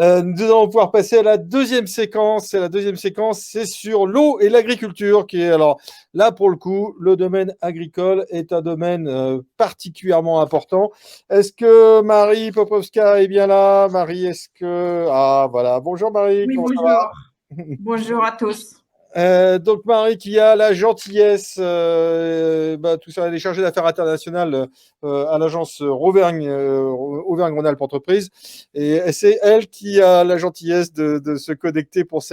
Nous allons pouvoir passer à la deuxième séquence. Et la deuxième séquence, c'est sur l'eau et l'agriculture, qui est alors là pour le coup, le domaine agricole est un domaine particulièrement important. Est-ce que Marie Popovska est bien là? Marie, est-ce que... Ah voilà, bonjour Marie, Oui, comment ça bonjour. va? Bonjour à tous. Donc Marie qui a la gentillesse, tout ça, elle est chargée d'affaires internationales à l'agence Auvergne-Rhône-Alpes Entreprises, et c'est elle qui a la gentillesse de se connecter pour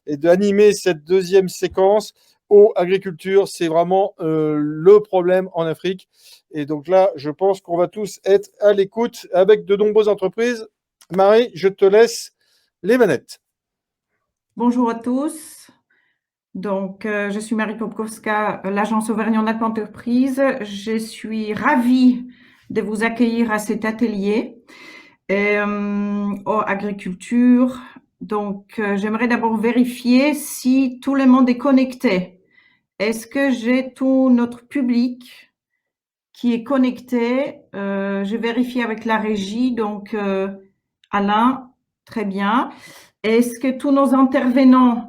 et d'animer cette deuxième séquence. Eau, agriculture, c'est vraiment le problème en Afrique, et donc là, je pense qu'on va tous être à l'écoute avec de nombreuses entreprises. Marie, je te laisse les manettes. Bonjour à tous. Donc, je suis Marie Popkowska, l'agence Auvergne-Rhône-Alpes Entreprises. Je suis ravie de vous accueillir à cet atelier agriculture. Donc, j'aimerais d'abord vérifier si tout le monde est connecté. Est-ce que j'ai tout notre public qui est connecté? Je vérifie avec la régie. Donc, Alain, très bien. Est-ce que tous nos intervenants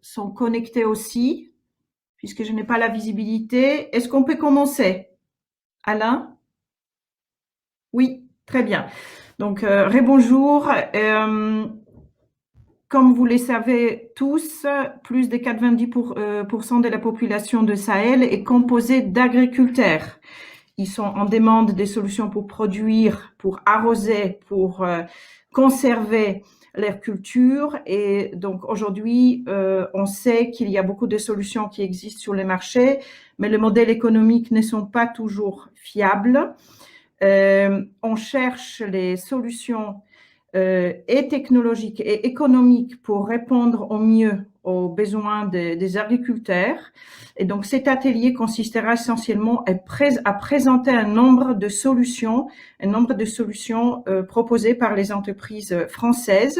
sont connectés aussi, puisque je n'ai pas la visibilité? Est-ce qu'on peut commencer? Alain? Oui, très bien. Donc, rebonjour. Comme vous le savez tous, plus de 90% de la population de Sahel est composée d'agriculteurs. Ils sont en demande des solutions pour produire, pour arroser, pour conserver leur culture. Et donc aujourd'hui, on sait qu'il y a beaucoup de solutions qui existent sur le marché, mais les modèles économiques ne sont pas toujours fiables. On cherche les solutions et technologiques et économiques pour répondre au mieux aux besoins des agriculteurs. Et donc, cet atelier consistera essentiellement à présenter un nombre de solutions proposées par les entreprises françaises.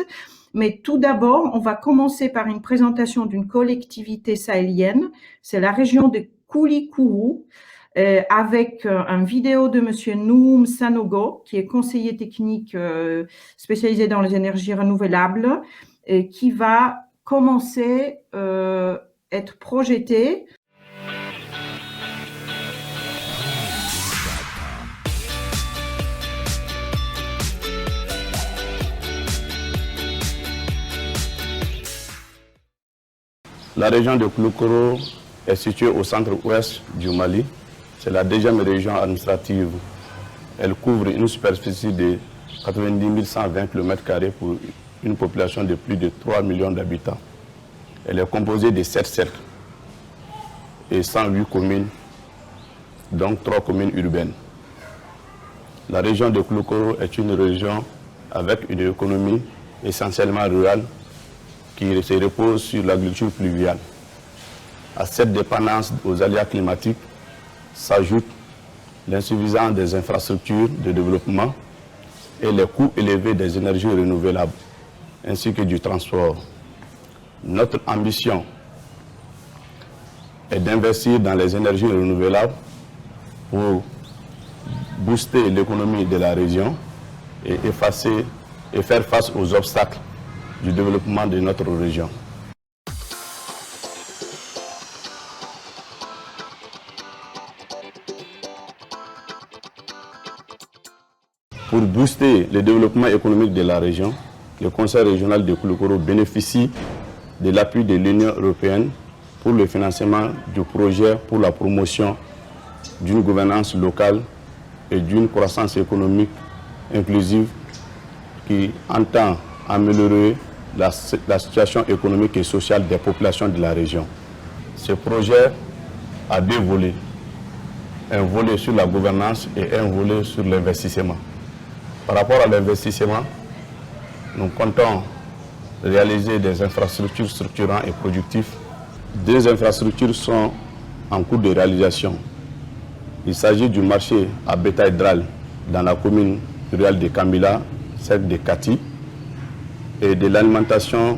Mais tout d'abord, on va commencer par une présentation d'une collectivité sahélienne. C'est la région de Koulikoro, avec une vidéo de Monsieur Noum Sanogo, qui est conseiller technique spécialisé dans les énergies renouvelables, et qui va commencer à être projeté. La région de Koulikoro est située au centre-ouest du Mali. C'est la deuxième région administrative. Elle couvre une superficie de 90 120 km² pour une population de plus de 3 millions d'habitants. Elle est composée de 7 cercles et 108 communes, donc 3 communes urbaines. La région de Koulikoro est une région avec une économie essentiellement rurale qui se repose sur l'agriculture pluviale. À cette dépendance aux aléas climatiques s'ajoute l'insuffisance des infrastructures de développement et les coûts élevés des énergies renouvelables, ainsi que du transport. Notre ambition est d'investir dans les énergies renouvelables pour booster l'économie de la région et faire face aux obstacles du développement de notre région. Pour booster le développement économique de la région, le Conseil régional de Koulikoro bénéficie de l'appui de l'Union européenne pour le financement du projet pour la promotion d'une gouvernance locale et d'une croissance économique inclusive qui entend améliorer la situation économique et sociale des populations de la région. Ce projet a deux volets, un volet sur la gouvernance et un volet sur l'investissement. Par rapport à l'investissement, nous comptons réaliser des infrastructures structurantes et productives. Deux infrastructures sont en cours de réalisation. Il s'agit du marché à bétail drôle dans la commune rurale de Kambila, celle de Kati, et de l'alimentation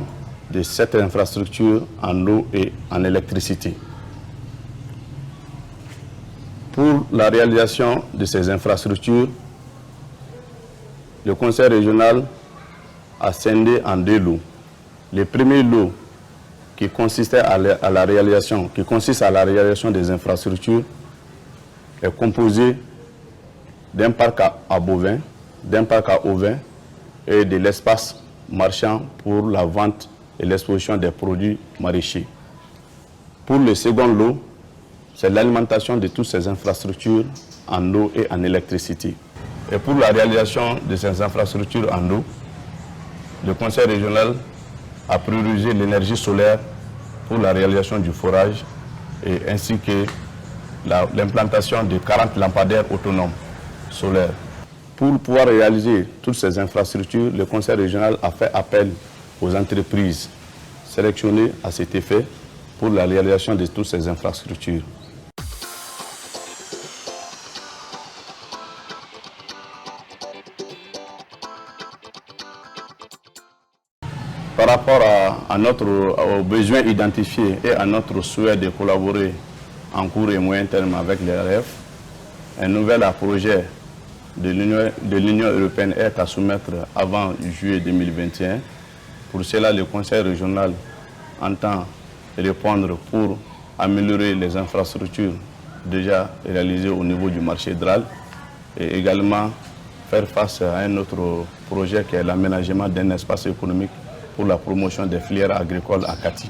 de cette infrastructure en eau et en électricité. Pour la réalisation de ces infrastructures, le Conseil régional a scindé en 2 lots. Le premier lot qui consiste à la réalisation des infrastructures est composé d'un parc à bovins, d'un parc à ovins et de l'espace marchand pour la vente et l'exposition des produits maraîchers. Pour le second lot, c'est l'alimentation de toutes ces infrastructures en eau et en électricité. Et pour la réalisation de ces infrastructures en eau, le Conseil régional a priorisé l'énergie solaire pour la réalisation du forage et ainsi que l'implantation de 40 lampadaires autonomes solaires. Pour pouvoir réaliser toutes ces infrastructures, le Conseil régional a fait appel aux entreprises sélectionnées à cet effet pour la réalisation de toutes ces infrastructures. Par rapport aux besoins identifiés et à notre souhait de collaborer en court et moyen terme avec les RF, un nouvel projet de l'Union européenne est à soumettre avant juillet 2021. Pour cela, le Conseil régional entend répondre pour améliorer les infrastructures déjà réalisées au niveau du marché DRAL et également faire face à un autre projet qui est l'aménagement d'un espace économique pour la promotion des filières agricoles à Kati.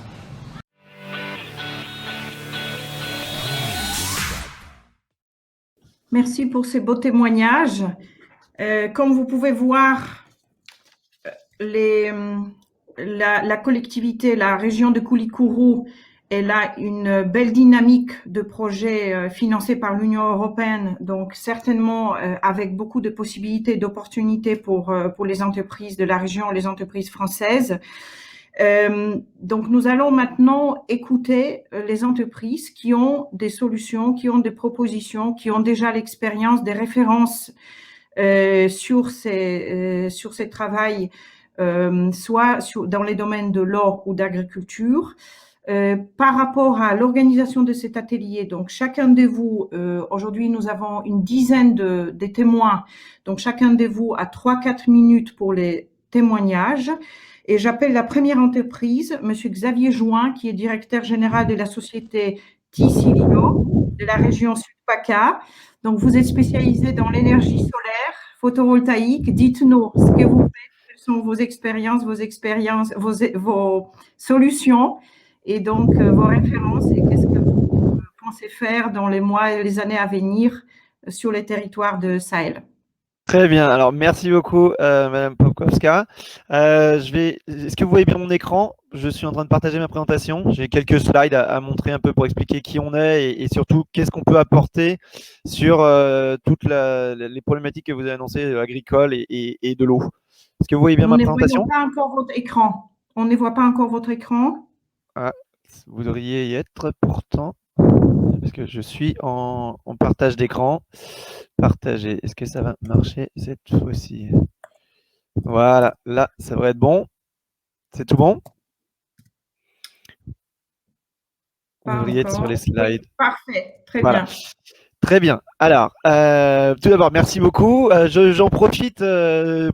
Merci pour ces beaux témoignages. Comme vous pouvez voir, la collectivité, la région de Koulikoro, elle a une belle dynamique de projets financés par l'Union européenne, donc certainement avec beaucoup de possibilités, d'opportunités pour les entreprises de la région, les entreprises françaises. Donc, nous allons maintenant écouter les entreprises qui ont des solutions, qui ont des propositions, qui ont déjà l'expérience, des références sur ces travails, soit dans les domaines de l'or ou d'agriculture. Par rapport à l'organisation de cet atelier, donc chacun de vous, aujourd'hui nous avons une dizaine de témoins, donc chacun de vous a 3-4 minutes pour les témoignages. Et j'appelle la première entreprise, Monsieur Xavier Jouin, qui est directeur général de la société Ticilio de la région Sud-PACA. Donc, vous êtes spécialisé dans l'énergie solaire, photovoltaïque. Dites-nous ce que vous faites, quelles sont vos expériences, vos solutions et donc vos références et qu'est-ce que vous pensez faire dans les mois et les années à venir sur les territoires de Sahel. Très bien. Alors, merci beaucoup, Madame Popkowska. Est-ce que vous voyez bien mon écran? Je suis en train de partager ma présentation. J'ai quelques slides à montrer un peu pour expliquer qui on est et surtout qu'est-ce qu'on peut apporter sur toutes les problématiques que vous avez annoncées, agricoles et de l'eau. Est-ce que vous voyez bien ma présentation? On ne voit pas encore votre écran. On ne voit pas encore votre écran. Ah, vous devriez y être pourtant, parce que je suis en partage d'écran. Partager. Est-ce que ça va marcher cette fois-ci? Voilà, là, ça devrait être bon. C'est tout bon? Vous devriez être sur les slides. Parfait, très voilà. bien. Très bien. Alors, tout d'abord, merci beaucoup. J'en profite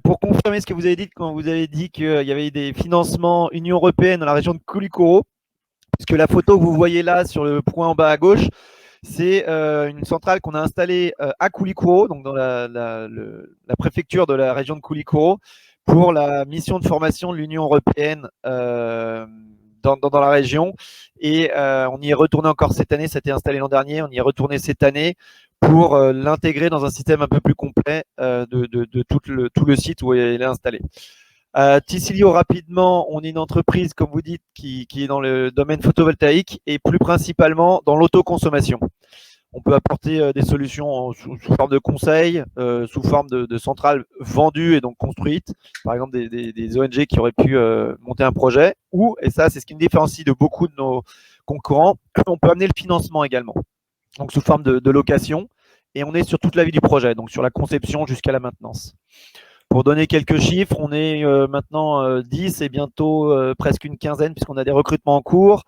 pour confirmer ce que vous avez dit quand vous avez dit qu'il y avait des financements Union européenne dans la région de Koulikoro, puisque la photo que vous voyez là sur le point en bas à gauche, c'est une centrale qu'on a installée à Koulikoro, donc dans la préfecture de la région de Koulikoro, pour la mission de formation de l'Union européenne dans la région. Et on y est retourné encore cette année, ça a été installé l'an dernier, on y est retourné cette année pour l'intégrer dans un système un peu plus complet de tout le site où elle est installée. Ticilio, rapidement, on est une entreprise, comme vous dites, qui est dans le domaine photovoltaïque et plus principalement dans l'autoconsommation. On peut apporter des solutions sous forme de conseils, sous forme de centrales vendues et donc construites, par exemple des ONG qui auraient pu monter un projet, ou, et ça c'est ce qui nous différencie de beaucoup de nos concurrents, on peut amener le financement également, donc sous forme de location, et on est sur toute la vie du projet, donc sur la conception jusqu'à la maintenance. Pour donner quelques chiffres, on est maintenant 10 et bientôt presque une quinzaine puisqu'on a des recrutements en cours.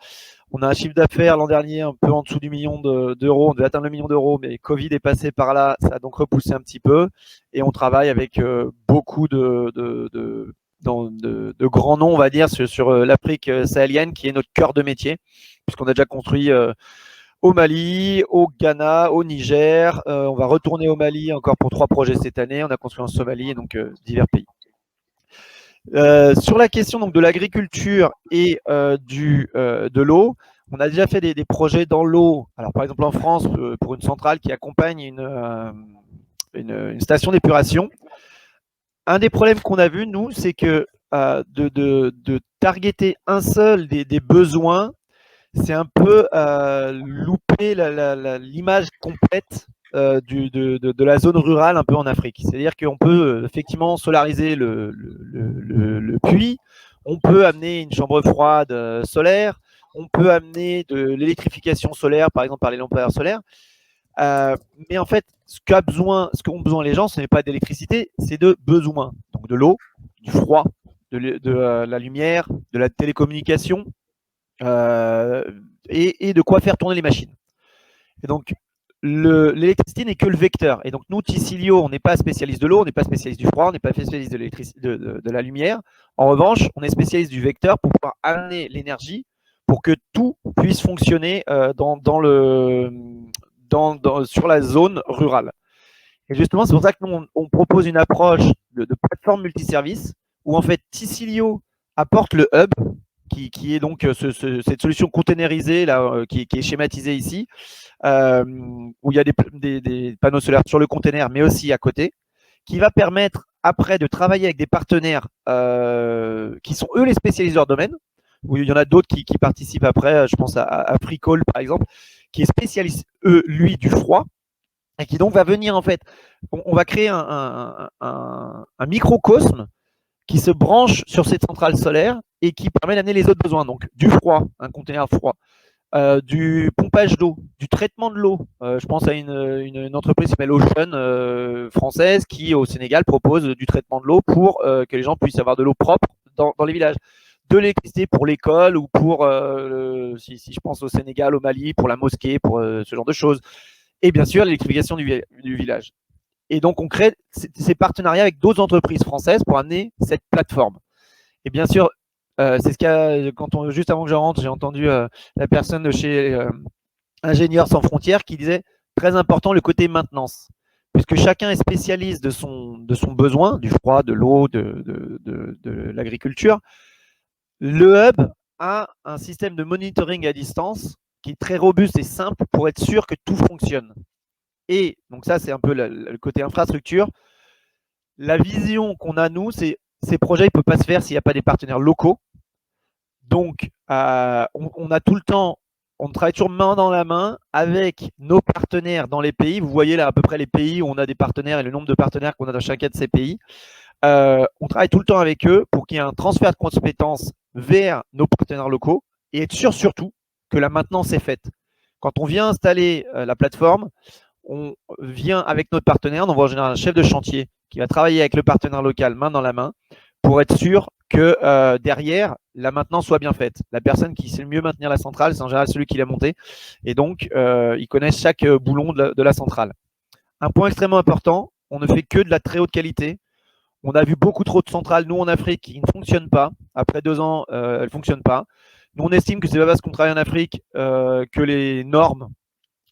On a un chiffre d'affaires l'an dernier un peu en dessous du million d'euros. On devait atteindre le million d'euros, mais Covid est passé par là. Ça a donc repoussé un petit peu. Et on travaille avec beaucoup de de grands noms, on va dire, sur l'Afrique sahélienne, qui est notre cœur de métier, puisqu'on a déjà construit au Mali, au Ghana, au Niger. On va retourner au Mali encore pour 3 projets cette année. On a construit en Somalie et donc divers pays. Sur la question donc de l'agriculture et de l'eau, on a déjà fait des projets dans l'eau. Alors par exemple en France, pour une centrale qui accompagne une station d'épuration. Un des problèmes qu'on a vu, nous, c'est que de targeter un seul des besoins, c'est un peu louper l'image complète de la zone rurale un peu en Afrique. C'est-à-dire qu'on peut effectivement solariser le puits, on peut amener une chambre froide solaire, on peut amener de l'électrification solaire, par exemple par les lampadaires solaires. Mais en fait, ce qu'ont besoin les gens, ce n'est pas d'électricité, c'est de besoin. Donc de l'eau, du froid, de la lumière, de la télécommunication et de quoi faire tourner les machines. Et donc, l'électricité n'est que le vecteur. Et donc, nous, Tissilio, on n'est pas spécialiste de l'eau, on n'est pas spécialiste du froid, on n'est pas spécialiste de la lumière. En revanche, on est spécialiste du vecteur pour pouvoir amener l'énergie pour que tout puisse fonctionner sur la zone rurale. Et justement, c'est pour ça que nous, on propose une approche de plateforme multiservice où en fait Tissilio apporte le hub, qui est donc cette solution containerisée là, qui est schématisée ici, où il y a des panneaux solaires sur le container, mais aussi à côté, qui va permettre après de travailler avec des partenaires qui sont eux les spécialistes de leur domaine, où il y en a d'autres qui participent après, je pense à Fricol par exemple, qui est spécialiste, lui, du froid, et qui donc va venir en fait, on va créer un microcosme qui se branche sur cette centrale solaire et qui permet d'amener les autres besoins, donc du froid, un conteneur froid, du pompage d'eau, du traitement de l'eau. Je pense à une entreprise qui s'appelle Ocean française qui au Sénégal propose du traitement de l'eau pour que les gens puissent avoir de l'eau propre dans les villages. De l'électricité pour l'école ou pour, si je pense au Sénégal, au Mali, pour la mosquée, pour ce genre de choses. Et bien sûr, l'électrification du village. Et donc, on crée ces partenariats avec d'autres entreprises françaises pour amener cette plateforme. Et bien sûr, c'est ce qu'il y a, juste avant que je rentre, j'ai entendu la personne de chez Ingénieurs sans frontières qui disait très important le côté maintenance. Puisque chacun est spécialiste de son besoin, du froid, de l'eau, de l'agriculture. Le hub a un système de monitoring à distance qui est très robuste et simple pour être sûr que tout fonctionne. Et donc ça, c'est un peu le côté infrastructure. La vision qu'on a, nous, c'est ces projets ne peuvent pas se faire s'il n'y a pas des partenaires locaux. Donc, on a tout le temps, on travaille toujours main dans la main avec nos partenaires dans les pays. Vous voyez là à peu près les pays où on a des partenaires et le nombre de partenaires qu'on a dans chacun de ces pays. On travaille tout le temps avec eux pour qu'il y ait un transfert de compétences vers nos partenaires locaux et être sûr surtout que la maintenance est faite. Quand on vient installer la plateforme, on vient avec notre partenaire, on envoie en général un chef de chantier qui va travailler avec le partenaire local main dans la main pour être sûr que derrière, la maintenance soit bien faite. La personne qui sait le mieux maintenir la centrale, c'est en général celui qui l'a montée. Et donc, ils connaissent chaque boulon de la centrale. Un point extrêmement important, on ne fait que de la très haute qualité. On a vu beaucoup trop de centrales, nous, en Afrique, qui ne fonctionnent pas. Après 2 ans, elles ne fonctionnent pas. Nous, on estime que c'est pas parce qu'on travaille en Afrique que les normes,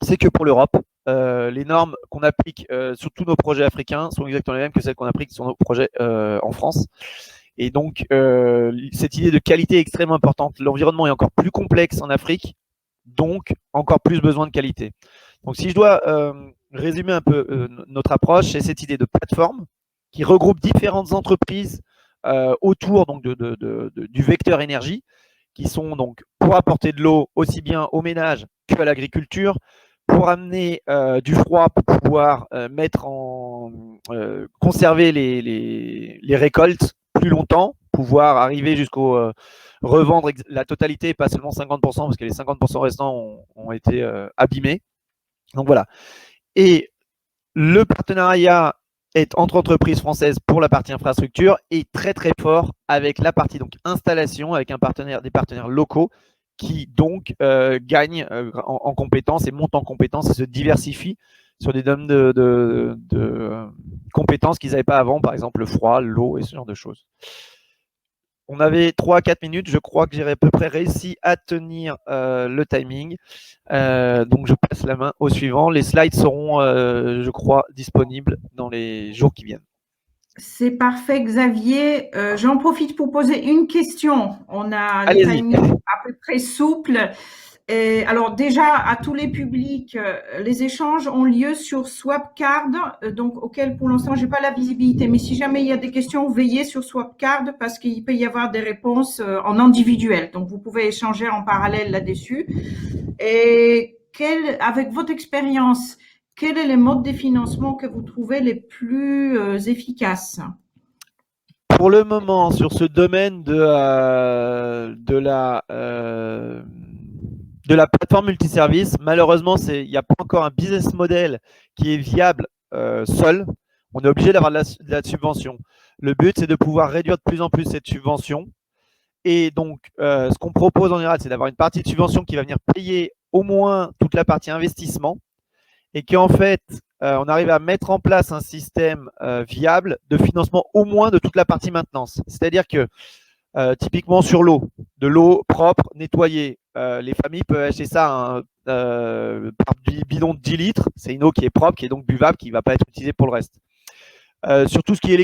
c'est que pour l'Europe. Les normes qu'on applique sur tous nos projets africains sont exactement les mêmes que celles qu'on applique sur nos projets en France. Et donc, cette idée de qualité est extrêmement importante. L'environnement est encore plus complexe en Afrique, donc encore plus besoin de qualité. Donc, si je dois résumer un peu notre approche, c'est cette idée de plateforme qui regroupe différentes entreprises autour donc, du vecteur énergie, qui sont donc pour apporter de l'eau aussi bien aux ménages qu'à l'agriculture, pour amener du froid, pour pouvoir conserver les récoltes plus longtemps, pouvoir arriver jusqu'au revendre la totalité, pas seulement 50%, parce que les 50% restants ont été abîmés. Donc voilà. Et le partenariat est entre entreprises françaises pour la partie infrastructure et très très fort avec la partie donc installation, avec des partenaires locaux qui donc gagnent en compétences et montent en compétences et se diversifient sur des domaines de compétences qu'ils n'avaient pas avant, par exemple le froid, l'eau et ce genre de choses. On avait 3 à 4 minutes. Je crois que j'ai à peu près réussi à tenir le timing. Donc, je passe la main au suivant. Les slides seront, je crois, disponibles dans les jours qui viennent. C'est parfait, Xavier. J'en profite pour poser une question. On a le Allez-y. timing à peu près souple. Et alors déjà, à tous les publics, les échanges ont lieu sur Swapcard, donc auquel pour l'instant, j'ai pas la visibilité. Mais si jamais il y a des questions, veillez sur Swapcard parce qu'il peut y avoir des réponses en individuel. Donc vous pouvez échanger en parallèle là-dessus. Et avec votre expérience, quels sont les modes de financement que vous trouvez les plus efficaces? Pour le moment, sur ce domaine de la plateforme multiservice, malheureusement, il n'y a pas encore un business model qui est viable seul. On est obligé d'avoir de la subvention. Le but, c'est de pouvoir réduire de plus en plus cette subvention. Et donc, ce qu'on propose en général, c'est d'avoir une partie de subvention qui va venir payer au moins toute la partie investissement et qu'en fait, on arrive à mettre en place un système viable de financement au moins de toute la partie maintenance. C'est-à-dire que typiquement sur l'eau, de l'eau propre, nettoyée, les familles peuvent acheter ça par bidon de 10 litres. C'est une eau qui est propre, qui est donc buvable, qui ne va pas être utilisée pour le reste. Sur tout ce qui est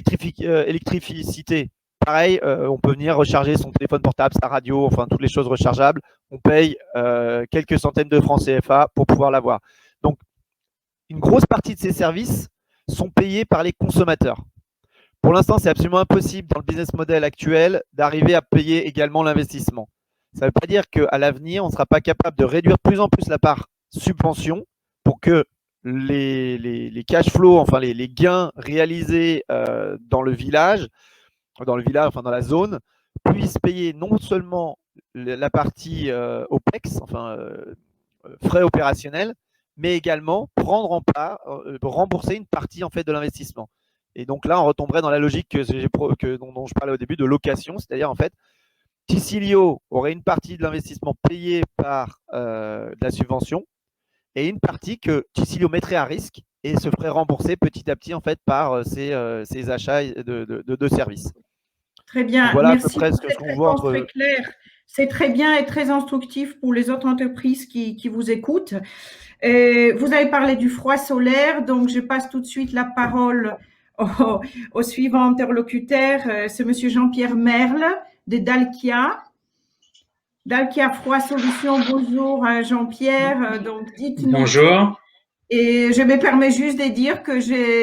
électricité, pareil, on peut venir recharger son téléphone portable, sa radio, enfin toutes les choses rechargeables. On paye quelques centaines de francs CFA pour pouvoir l'avoir. Donc, une grosse partie de ces services sont payés par les consommateurs. Pour l'instant, c'est absolument impossible dans le business model actuel d'arriver à payer également l'investissement. Ça ne veut pas dire qu'à l'avenir, on ne sera pas capable de réduire de plus en plus la part subvention pour que les cash flows, enfin les gains réalisés dans le village, enfin dans la zone, puissent payer non seulement la partie OPEX, enfin frais opérationnels, mais également prendre en part, rembourser une partie en fait de l'investissement. Et donc là, on retomberait dans la logique dont je parlais au début de location, c'est-à-dire en fait, Ticilio aurait une partie de l'investissement payé par de la subvention et une partie que Ticilio mettrait à risque et se ferait rembourser petit à petit en fait par ses achats de services. Très bien, donc voilà merci à peu près pour ce cette qu'on voit réponse entre... très claire. C'est très bien et très instructif pour les autres entreprises qui vous écoutent. Vous avez parlé du froid solaire, donc je passe tout de suite la parole au suivant interlocuteur, c'est Monsieur Jean-Pierre Merle de Dalkia. Dalkia Froid Solutions, bonjour Jean-Pierre, donc dites-nous. Bonjour. Et je me permets juste de dire que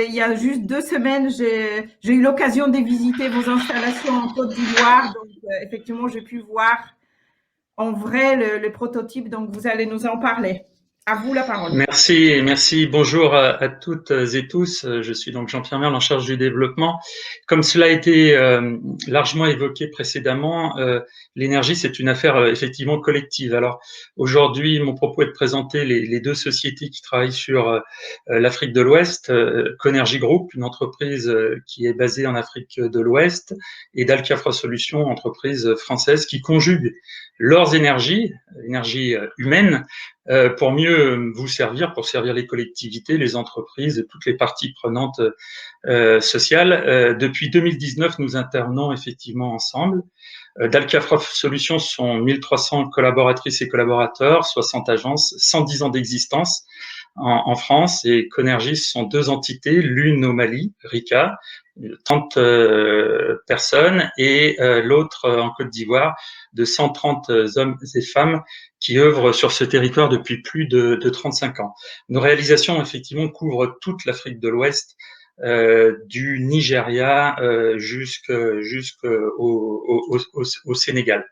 il y a juste 2 semaines, j'ai eu l'occasion de visiter vos installations en Côte d'Ivoire. Donc, effectivement, j'ai pu voir en vrai le prototype. Donc, vous allez nous en parler. À vous la parole. Merci. Bonjour à toutes et tous. Je suis donc Jean-Pierre Merle en charge du développement. Comme cela a été largement évoqué précédemment, l'énergie, c'est une affaire effectivement collective. Alors aujourd'hui, mon propos est de présenter les 2 sociétés qui travaillent sur l'Afrique de l'Ouest, Conergy Group, une entreprise qui est basée en Afrique de l'Ouest, et Dalkia Froid Solutions, entreprise française qui conjugue leurs énergies humaines, pour mieux vous servir, pour servir les collectivités, les entreprises et toutes les parties prenantes sociales. Depuis 2019, nous alternons effectivement ensemble. Dalkia Froid Solutions sont 1300 collaboratrices et collaborateurs, 60 agences, 110 ans d'existence en France, et Conergy sont 2 entités, l'une au Mali, RICA, 30 personnes, et l'autre en Côte d'Ivoire, de 130 hommes et femmes qui œuvrent sur ce territoire depuis plus de 35 ans. Nos réalisations, effectivement, couvrent toute l'Afrique de l'Ouest, du Nigeria jusqu'au Sénégal.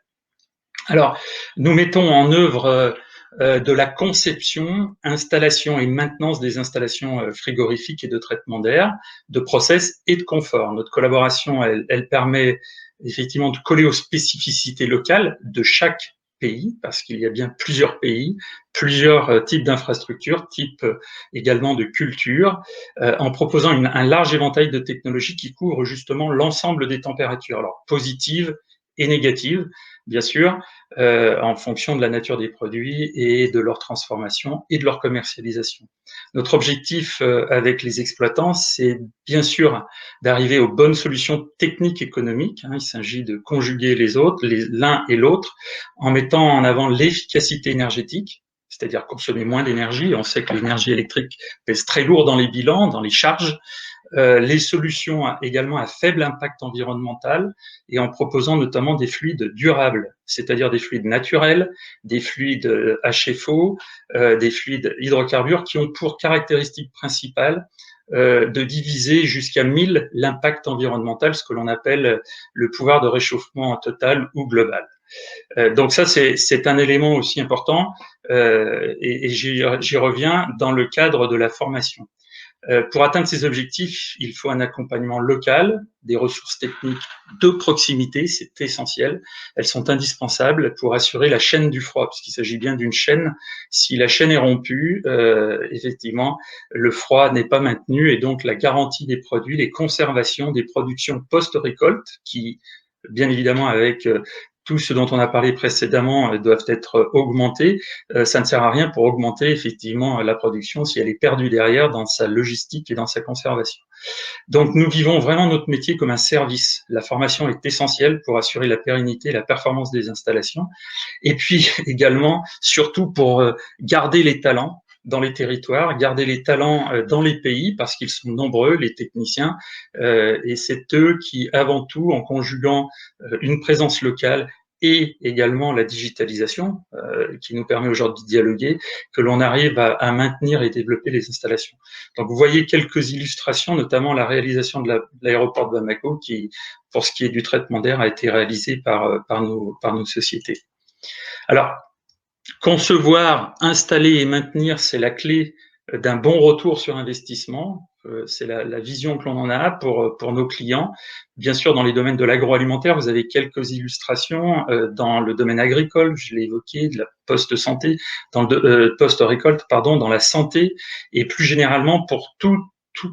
Alors, nous mettons en œuvre de la conception, installation et maintenance des installations frigorifiques et de traitement d'air, de process et de confort. Notre collaboration, elle permet effectivement de coller aux spécificités locales de chaque pays, parce qu'il y a bien plusieurs pays, plusieurs types d'infrastructures, types également de culture, en proposant un large éventail de technologies qui couvrent justement l'ensemble des températures, alors positives et négatives, bien sûr, en fonction de la nature des produits et de leur transformation et de leur commercialisation. Notre objectif avec les exploitants, c'est bien sûr d'arriver aux bonnes solutions techniques économiques. Il s'agit de conjuguer l'un et l'autre, en mettant en avant l'efficacité énergétique, c'est-à-dire consommer moins d'énergie. On sait que l'énergie électrique pèse très lourd dans les bilans, dans les charges. Les solutions également à faible impact environnemental et en proposant notamment des fluides durables, c'est-à-dire des fluides naturels, des fluides HFO, des fluides hydrocarbures qui ont pour caractéristique principale de diviser jusqu'à 1000 l'impact environnemental, ce que l'on appelle le pouvoir de réchauffement total ou global. Donc ça, c'est un élément aussi important et j'y reviens dans le cadre de la formation. Pour atteindre ces objectifs, il faut un accompagnement local, des ressources techniques de proximité, c'est essentiel. Elles sont indispensables pour assurer la chaîne du froid, puisqu'il s'agit bien d'une chaîne. Si la chaîne est rompue, effectivement, le froid n'est pas maintenu et donc la garantie des produits, les conservations des productions post-récolte, qui, bien évidemment, avec tout ce dont on a parlé précédemment doivent être augmentés. Ça ne sert à rien pour augmenter effectivement la production si elle est perdue derrière dans sa logistique et dans sa conservation. Donc nous vivons vraiment notre métier comme un service. La formation est essentielle pour assurer la pérennité et la performance des installations. Et puis également, surtout pour garder les talents dans les territoires, garder les talents dans les pays parce qu'ils sont nombreux, les techniciens, et c'est eux qui, avant tout, en conjuguant une présence locale et également la digitalisation qui nous permet aujourd'hui de dialoguer, que l'on arrive à maintenir et développer les installations. Donc vous voyez quelques illustrations, notamment la réalisation de l'aéroport de Bamako qui, pour ce qui est du traitement d'air, a été réalisé par nos sociétés. Alors, concevoir, installer et maintenir, c'est la clé d'un bon retour sur investissement. C'est la vision que l'on en a pour nos clients. Bien sûr, dans les domaines de l'agroalimentaire, vous avez quelques illustrations. Dans le domaine agricole, je l'ai évoqué, de la post-santé, dans le post-récolte, pardon, dans la santé, et plus généralement pour tout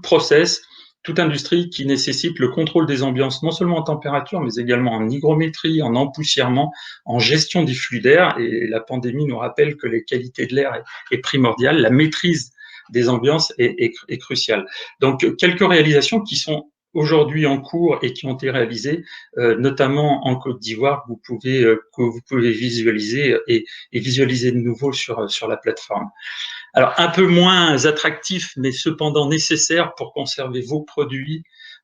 process, toute industrie qui nécessite le contrôle des ambiances, non seulement en température, mais également en hygrométrie, en empoussièrement, en gestion des flux d'air. Et la pandémie nous rappelle que la qualité de l'air est primordiale, la maîtrise des ambiances est cruciale. Donc, quelques réalisations qui sont aujourd'hui en cours et qui ont été réalisées, notamment en Côte d'Ivoire, que vous pouvez visualiser et visualiser de nouveau sur la plateforme. Alors, un peu moins attractif, mais cependant nécessaire pour conserver vos produits.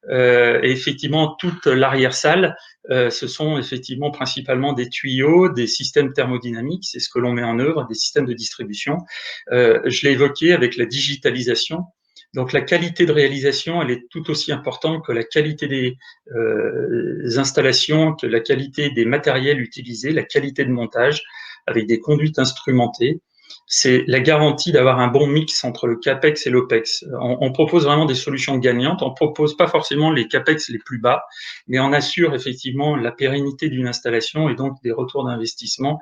Et effectivement, toute l'arrière-salle, ce sont effectivement principalement des tuyaux, des systèmes thermodynamiques, c'est ce que l'on met en œuvre, des systèmes de distribution. Je l'ai évoqué avec la digitalisation. Donc, la qualité de réalisation, elle est tout aussi importante que la qualité des installations, que la qualité des matériels utilisés, la qualité de montage, avec des conduites instrumentées. C'est la garantie d'avoir un bon mix entre le CAPEX et l'OPEX. On propose vraiment des solutions gagnantes. On propose pas forcément les CAPEX les plus bas, mais on assure effectivement la pérennité d'une installation et donc des retours d'investissement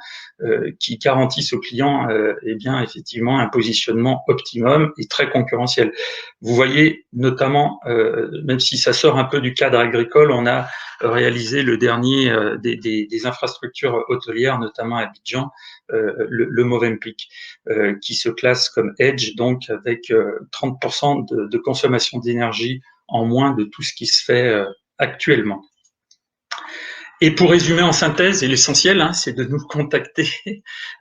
qui garantissent aux clients eh bien effectivement un positionnement optimum et très concurrentiel. Vous voyez notamment, même si ça sort un peu du cadre agricole, on a réalisé le dernier des infrastructures hôtelières, notamment à Abidjan, le Movenpick, qui se classe comme Edge, donc avec 30% de consommation d'énergie en moins de tout ce qui se fait actuellement. Et pour résumer en synthèse, et l'essentiel, c'est de nous contacter.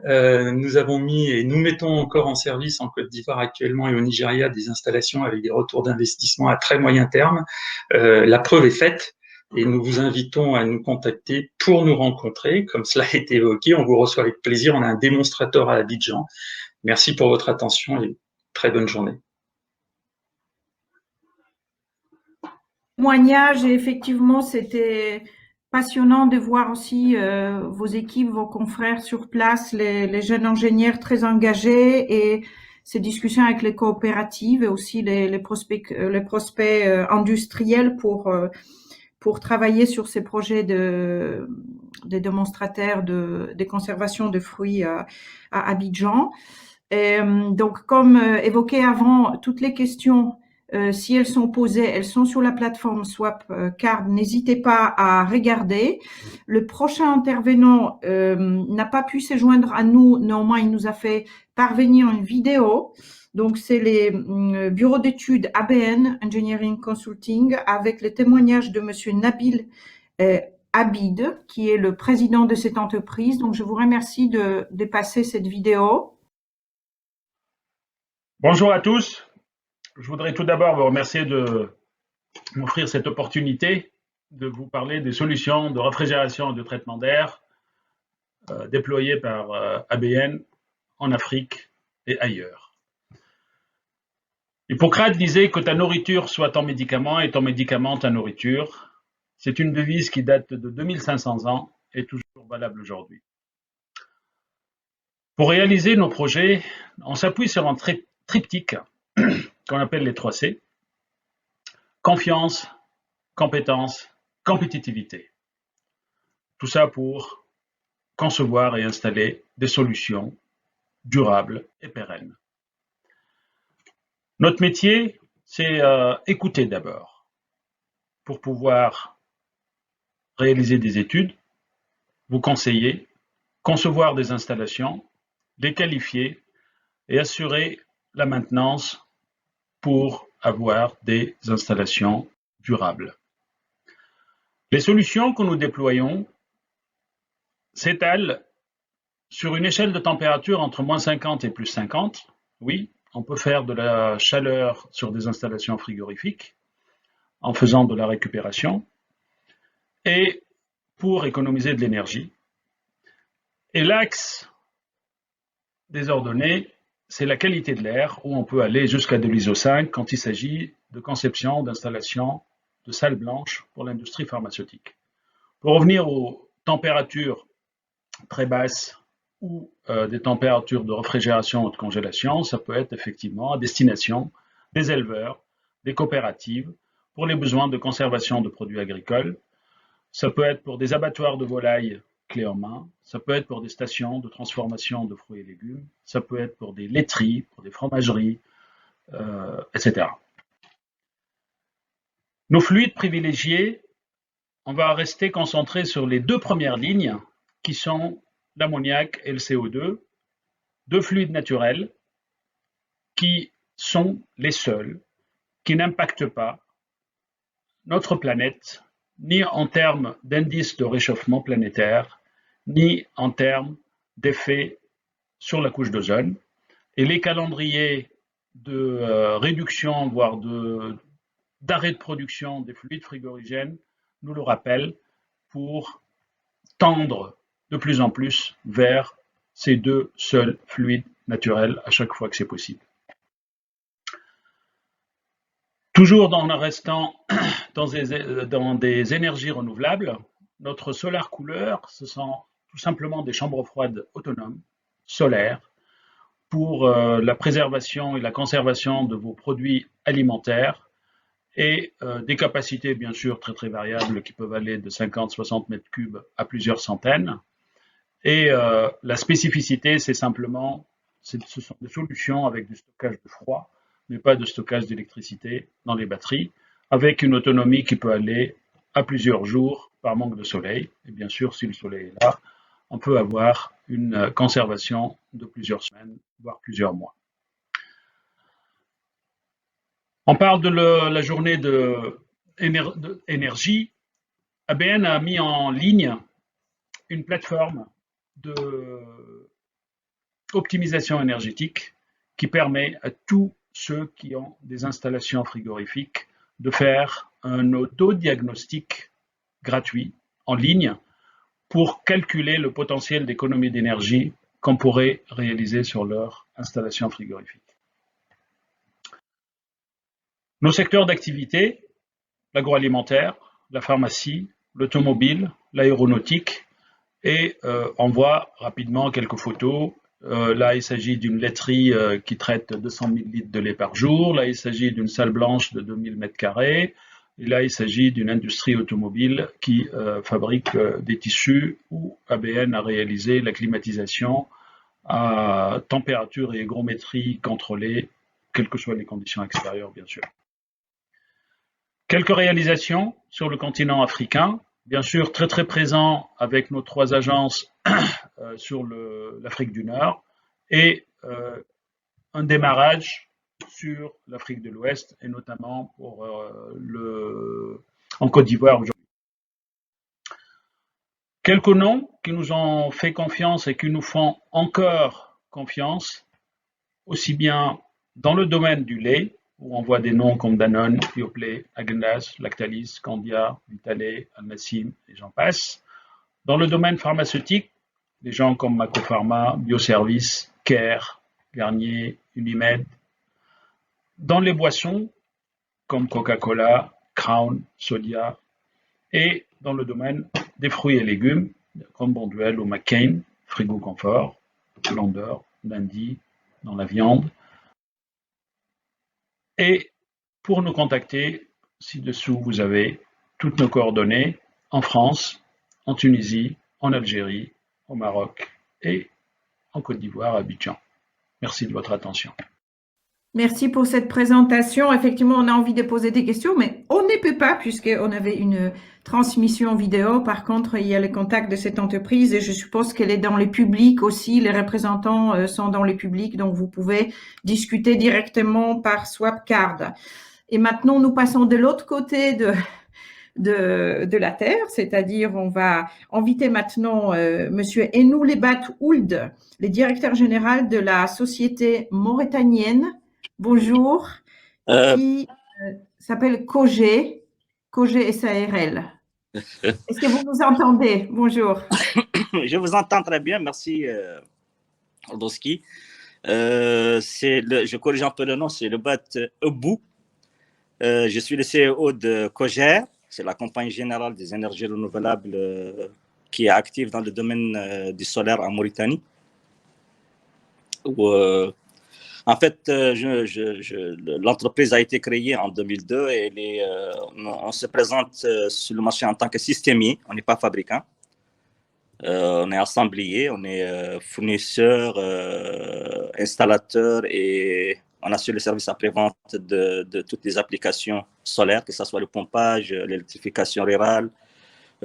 Nous avons mis et nous mettons encore en service en Côte d'Ivoire actuellement et au Nigeria des installations avec des retours d'investissement à très moyen terme. La preuve est faite. Et nous vous invitons à nous contacter pour nous rencontrer. Comme cela a été évoqué, on vous reçoit avec plaisir. On a un démonstrateur à Abidjan. Merci pour votre attention et très bonne journée. Témoignage, et effectivement, c'était passionnant de voir aussi vos équipes, vos confrères sur place, les jeunes ingénieurs très engagés et ces discussions avec les coopératives et aussi les prospects industriels pour travailler sur ces projets des démonstrateurs de conservation de fruits à Abidjan. Et donc, comme évoqué avant, toutes les questions Si elles sont posées, elles sont sur la plateforme Swapcard. N'hésitez pas à regarder. Le prochain intervenant n'a pas pu se joindre à nous. Néanmoins, il nous a fait parvenir une vidéo. Donc, c'est les bureaux d'études ABN, Engineering Consulting, avec le témoignage de Monsieur Nabil Abid, qui est le président de cette entreprise. Donc, je vous remercie de passer cette vidéo. Bonjour à tous. Je voudrais tout d'abord vous remercier de m'offrir cette opportunité de vous parler des solutions de réfrigération et de traitement d'air déployées par ABN en Afrique et ailleurs. Hippocrate disait que ta nourriture soit ton médicament et ton médicament ta nourriture. C'est une devise qui date de 2500 ans et toujours valable aujourd'hui. Pour réaliser nos projets, on s'appuie sur un triptyque qu'on appelle les 3 C. Confiance, compétence, compétitivité. Tout ça pour concevoir et installer des solutions durables et pérennes. Notre métier, c'est écouter d'abord pour pouvoir réaliser des études, vous conseiller, concevoir des installations, les qualifier et assurer la maintenance pour avoir des installations durables. Les solutions que nous déployons s'étalent sur une échelle de température entre -50 et +50. Oui, on peut faire de la chaleur sur des installations frigorifiques en faisant de la récupération et pour économiser de l'énergie. Et l'axe des ordonnées, c'est la qualité de l'air, où on peut aller jusqu'à de l'ISO 5 quand il s'agit de conception, d'installation de salles blanches pour l'industrie pharmaceutique. Pour revenir aux températures très basses ou des températures de réfrigération ou de congélation, ça peut être effectivement à destination des éleveurs, des coopératives, pour les besoins de conservation de produits agricoles. Ça peut être pour des abattoirs de volailles clé en main, ça peut être pour des stations de transformation de fruits et légumes, ça peut être pour des laiteries, pour des fromageries, etc. Nos fluides privilégiés, on va rester concentré sur les 2 premières lignes qui sont l'ammoniac et le CO2, 2 fluides naturels qui sont les seuls qui n'impactent pas notre planète ni en termes d'indice de réchauffement planétaire, ni en termes d'effet sur la couche d'ozone. Et les calendriers de réduction, voire d'arrêt de production des fluides frigorigènes nous le rappellent pour tendre de plus en plus vers ces 2 seuls fluides naturels à chaque fois que c'est possible. Toujours en restant dans des énergies renouvelables, notre solar cooler, ce sont tout simplement des chambres froides autonomes, solaires, pour la préservation et la conservation de vos produits alimentaires et des capacités bien sûr très très variables qui peuvent aller de 50-60 mètres cubes à plusieurs centaines. Et la spécificité, c'est simplement, ce sont des solutions avec du stockage de froid, mais pas de stockage d'électricité dans les batteries, avec une autonomie qui peut aller à plusieurs jours par manque de soleil. Et bien sûr, si le soleil est là, on peut avoir une conservation de plusieurs semaines, voire plusieurs mois. On parle de la journée d'énergie. ABN a mis en ligne une plateforme d'optimisation énergétique qui permet à tous ceux qui ont des installations frigorifiques de faire un autodiagnostic gratuit en ligne pour calculer le potentiel d'économie d'énergie qu'on pourrait réaliser sur leur installation frigorifique. Nos secteurs d'activité, l'agroalimentaire, la pharmacie, l'automobile, l'aéronautique, et on voit rapidement quelques photos. Là, il s'agit d'une laiterie qui traite 200 000 litres de lait par jour. Là, il s'agit d'une salle blanche de 2000 mètres carrés. Et là, il s'agit d'une industrie automobile qui fabrique des tissus où ABN a réalisé la climatisation à température et hygrométrie contrôlée, quelles que soient les conditions extérieures, bien sûr. Quelques réalisations sur le continent africain, bien sûr très très présent avec nos 3 agences sur l'Afrique du Nord et un démarrage sur l'Afrique de l'Ouest et notamment en Côte d'Ivoire aujourd'hui. Quelques noms qui nous ont fait confiance et qui nous font encore confiance, aussi bien dans le domaine du lait, où on voit des noms comme Danone, Yoplait, Häagen-Dazs, Lactalis, Candia, Vitalait, Almacim et j'en passe. Dans le domaine pharmaceutique, des gens comme Macopharma, Bioservice, Care, Garnier, Unimed. Dans les boissons, comme Coca-Cola, Crown, Sodia. Et dans le domaine des fruits et légumes, comme Bonduelle ou McCain, Frigo Confort, Landor, Dundee, dans la viande. Et pour nous contacter, ci-dessous, vous avez toutes nos coordonnées en France, en Tunisie, en Algérie, au Maroc et en Côte d'Ivoire, à Abidjan. Merci de votre attention. Merci pour cette présentation. Effectivement, on a envie de poser des questions, mais on ne peut pas puisqu'on avait une transmission vidéo. Par contre, il y a le contact de cette entreprise et je suppose qu'elle est dans le public aussi. Les représentants sont dans le public, donc vous pouvez discuter directement par Swapcard. Et maintenant, nous passons de l'autre côté de la Terre, c'est-à-dire on va inviter maintenant Monsieur Enou Lebat Ould, le directeur général de la société mauritanienne. Bonjour, qui s'appelle Cogé SARL. Est-ce que vous nous entendez? Bonjour. Je vous entends très bien, merci Ordoski. Je corrige un peu le nom, c'est Lebat Ebou. Je suis le CEO de Cogé, c'est la compagnie générale des énergies renouvelables qui est active dans le domaine du solaire en Mauritanie. En fait, l'entreprise a été créée en 2002 et on se présente sur le marché en tant que systémier. On n'est pas fabricant. On est assemblier, on est fournisseur, installateur et on assure le service après-vente de toutes les applications solaires, que ce soit le pompage, l'électrification rurale.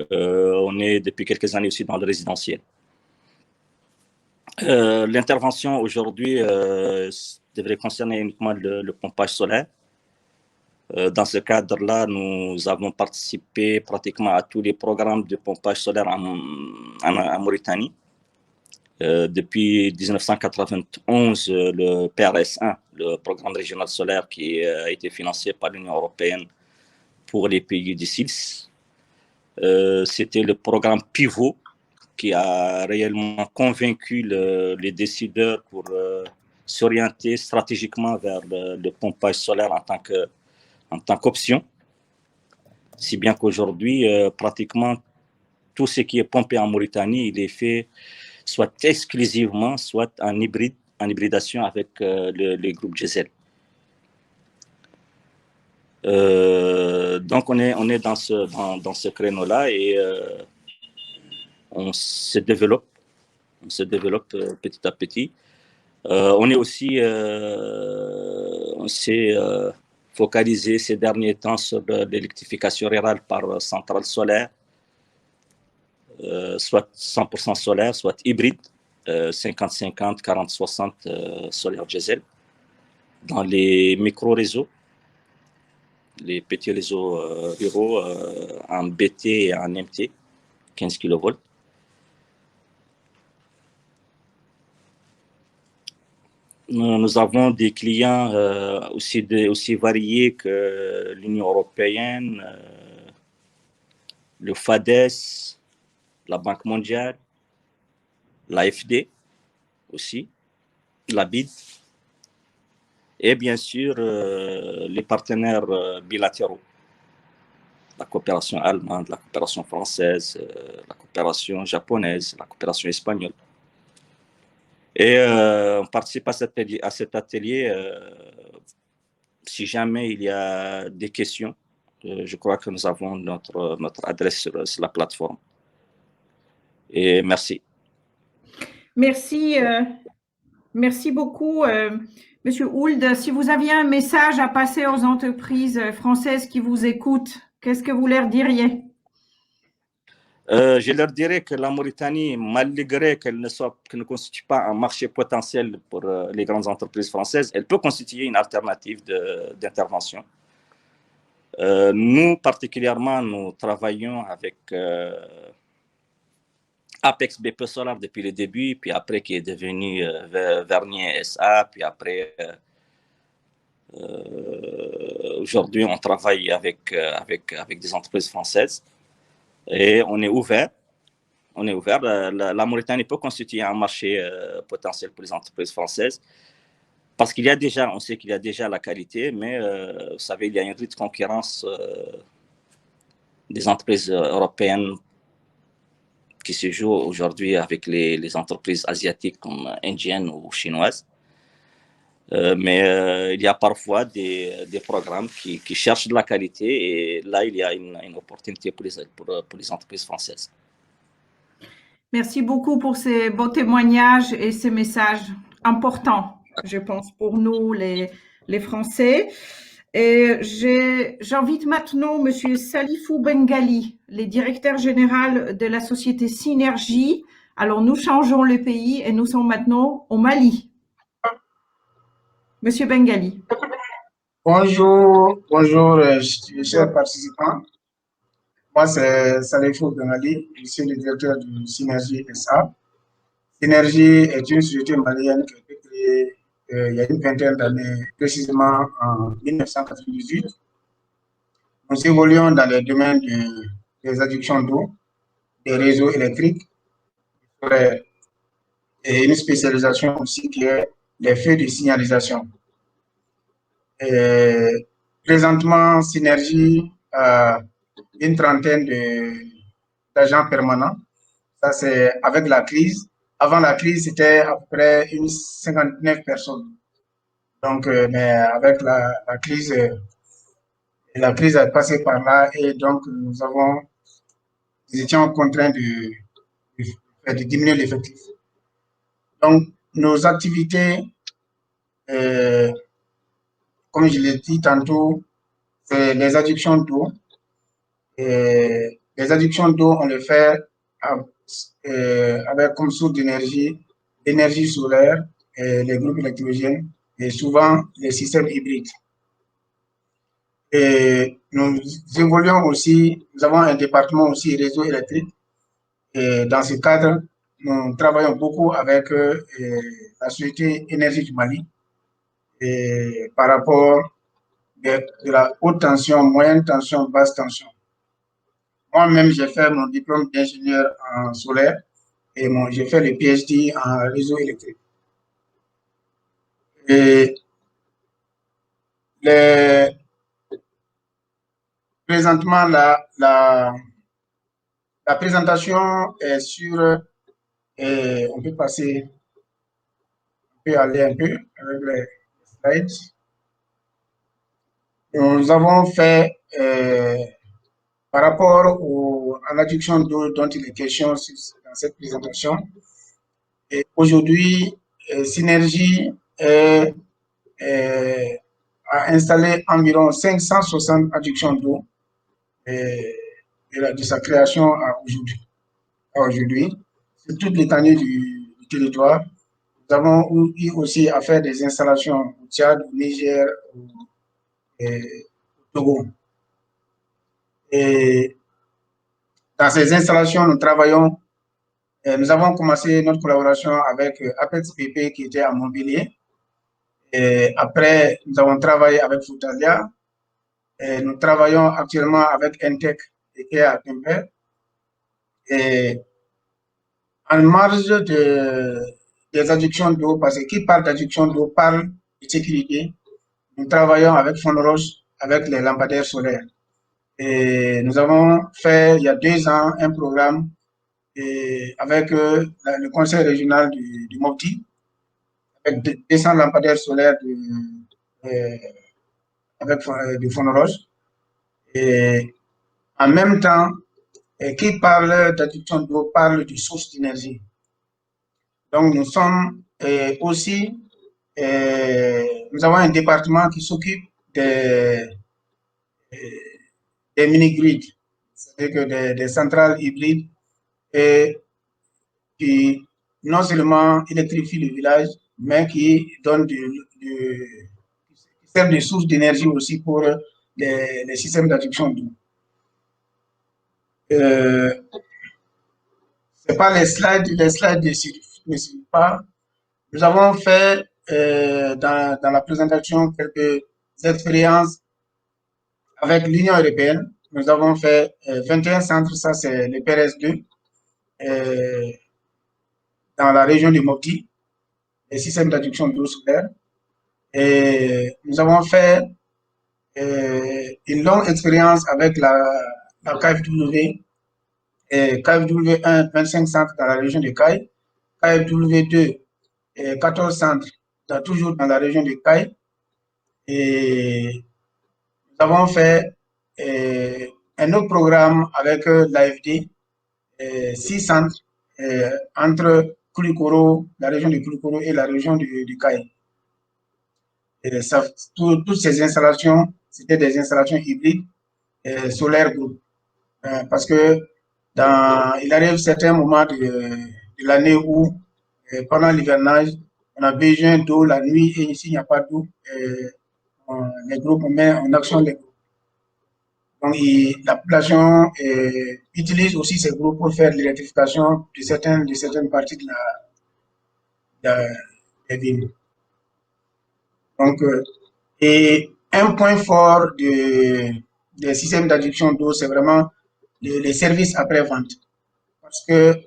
On est depuis quelques années aussi dans le résidentiel. L'intervention aujourd'hui devrait concerner uniquement le pompage solaire. Dans ce cadre-là, nous avons participé pratiquement à tous les programmes de pompage solaire en Mauritanie. Depuis 1991, le PRS1, le programme régional solaire qui a été financé par l'Union européenne pour les pays du SILS. C'était le programme pivot qui a réellement convaincu les décideurs pour s'orienter stratégiquement vers le pompage solaire en tant qu'option. Si bien qu'aujourd'hui, pratiquement tout ce qui est pompé en Mauritanie, il est fait soit exclusivement, soit en hybridation avec les groupes diesel. Donc on est dans ce créneau-là et on se développe petit à petit. On s'est focalisé ces derniers temps sur l'électrification rurale par centrale solaire, soit 100% solaire, soit hybride, 50-50, 40-60 solaire diesel, dans les micro-réseaux, les petits réseaux ruraux en BT et en MT, 15 kV. Nous avons des clients aussi variés que l'Union européenne, le FADES, la Banque mondiale, l'AFD aussi, la BID, et bien sûr les partenaires bilatéraux, la coopération allemande, la coopération française, la coopération japonaise, la coopération espagnole. Et on participe à cet atelier. Si jamais il y a des questions, je crois que nous avons notre adresse sur la plateforme. Et merci. Merci. Merci beaucoup, Monsieur Ould. Si vous aviez un message à passer aux entreprises françaises qui vous écoutent, qu'est-ce que vous leur diriez? Je leur dirais que la Mauritanie, malgré qu'elle ne constitue pas un marché potentiel pour les grandes entreprises françaises, elle peut constituer une alternative d'intervention. Nous, particulièrement, nous travaillons avec Apex BP Solar depuis le début, puis après qui est devenu Vernier SA, puis après, aujourd'hui, on travaille avec des entreprises françaises. Et on est ouvert. La Mauritanie peut constituer un marché potentiel pour les entreprises françaises parce on sait qu'il y a déjà la qualité, mais vous savez, il y a une rude concurrence des entreprises européennes qui se joue aujourd'hui avec les entreprises asiatiques comme indiennes ou chinoises. Mais il y a parfois des programmes qui cherchent de la qualité et là, il y a une opportunité pour les entreprises françaises. Merci beaucoup pour ces beaux témoignages et ces messages importants, je pense, pour nous, les Français. Et j'invite maintenant Monsieur Salifou Bengali, le directeur général de la société Synergie. Alors, nous changeons le pays et nous sommes maintenant au Mali. Monsieur Bengali. Bonjour, chers participants. Moi, c'est Salifou Bengali, je suis le directeur de Synergie SA. Synergie est une société malienne qui a été créée il y a une vingtaine d'années, précisément en 1998. Nous évoluons dans les domaines des adductions d'eau, des réseaux électriques, et une spécialisation aussi qui est les feux de signalisation. Et présentement, Synergie a une trentaine d'agents permanents. Ça, c'est avec la crise. Avant la crise, c'était à peu près une 59 personnes. Donc, mais avec la crise est passée par là et donc nous étions contraints de diminuer l'effectif. Donc, nos activités, comme je l'ai dit tantôt, c'est les adductions d'eau. Les adductions d'eau, on les fait avec comme source d'énergie, l'énergie solaire, et les groupes électrogènes et souvent les systèmes hybrides. Et nous évoluons aussi, nous avons un département aussi réseau électrique. Et dans ce cadre, nous travaillons beaucoup avec la société Énergie du Mali et par rapport de la haute tension, moyenne tension, basse tension. Moi-même, j'ai fait mon diplôme d'ingénieur en solaire et j'ai fait le PhD en réseau électrique. Et présentement, la présentation est sur, on peut passer, on peut aller un peu avec les slides. Nous avons fait, par rapport à l'adduction d'eau dont il est question dans cette présentation, et aujourd'hui, Synergie a installé environ 560 adductions d'eau de sa création à aujourd'hui, sur toute l'étendue du territoire. Nous avons eu aussi à faire des installations au Tchad, au Niger, au Togo. Et dans ces installations, nous travaillons, nous avons commencé notre collaboration avec Apex BP qui était à Montpellier. Et après, nous avons travaillé avec Foutalia. Et nous travaillons actuellement avec Entech qui est à Quimper. Et en marge des adductions d'eau, parce que qui parle d'adduction d'eau parle de sécurité, nous travaillons avec Fonroche, avec les lampadaires solaires. Et nous avons fait, il y a 2 ans, un programme avec le conseil régional du Mopti, avec 200 lampadaires solaires avec du Fonroche. Et en même temps, qui parle d'adduction d'eau parle de source d'énergie. Donc, nous sommes aussi, nous avons un département qui s'occupe des mini-grids, c'est-à-dire que des centrales hybrides et qui non seulement électrifient le village, mais qui donnent qui servent de source d'énergie aussi pour les systèmes d'adduction d'eau. C'est pas les slides ne suivent pas. Nous avons fait dans la présentation quelques expériences avec l'Union européenne. Nous avons fait 21 centres, ça c'est le PRS2, dans la région du Mopti, les systèmes d'adduction d'eau solaire. Et nous avons fait une longue expérience avec la KfW, KfW 1, 25 centres dans la région de Caille, KfW 2, 14 centres toujours dans la région de Caille. Et nous avons fait un autre programme avec l'AFD, 6 centres entre Koulikoro, la région de Koulikoro et la région du Caille. Toutes ces installations, c'était des installations hybrides solaires groupe. Parce que il arrive certains moments de l'année où, pendant l'hivernage, on a besoin d'eau la nuit et ici, il n'y a pas d'eau. Les groupes, on met en action les groupes. Donc, la population utilise aussi ces groupes pour faire l'électrification de certaines parties de la ville. Donc, et un point fort des systèmes d'adduction d'eau, c'est vraiment les services après-vente. Parce que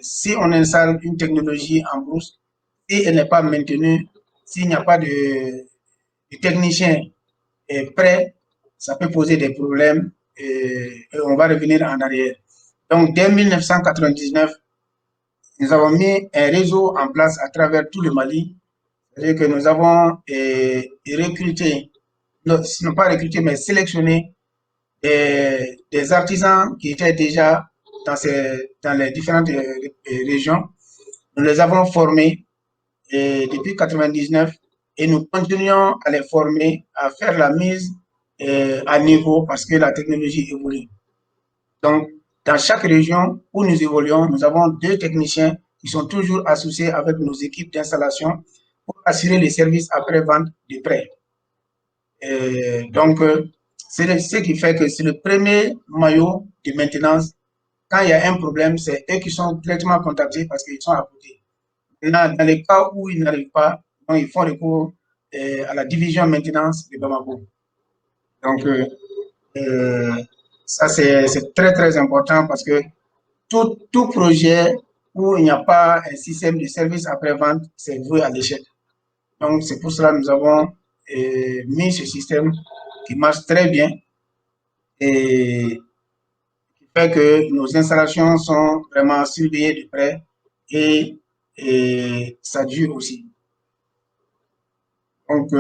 si on installe une technologie en brousse, si elle n'est pas maintenue, s'il n'y a pas de technicien prêt, ça peut poser des problèmes et on va revenir en arrière. Donc, dès 1999, nous avons mis un réseau en place à travers tout le Mali. C'est-à-dire que nous avons recruté, non pas recruté, mais sélectionné des artisans qui étaient déjà dans les différentes régions. Nous les avons formés depuis 1999 et nous continuons à les former, à faire la mise à niveau parce que la technologie évolue. Donc, dans chaque région où nous évoluons, nous avons 2 techniciens qui sont toujours associés avec nos équipes d'installation pour assurer les services après-vente de près. Donc, c'est ce qui fait que c'est le premier maillot de maintenance. Quand il y a un problème, c'est eux qui sont directement contactés parce qu'ils sont à côté. Dans les cas où ils n'arrivent pas, donc ils font recours à la division maintenance de Bamako. Donc, ça c'est très très important parce que tout projet où il n'y a pas un système de service après-vente, c'est voué à l'échec. Donc, c'est pour cela que nous avons mis ce système qui marche très bien et qui fait que nos installations sont vraiment surveillées de près et ça dure aussi. Donc,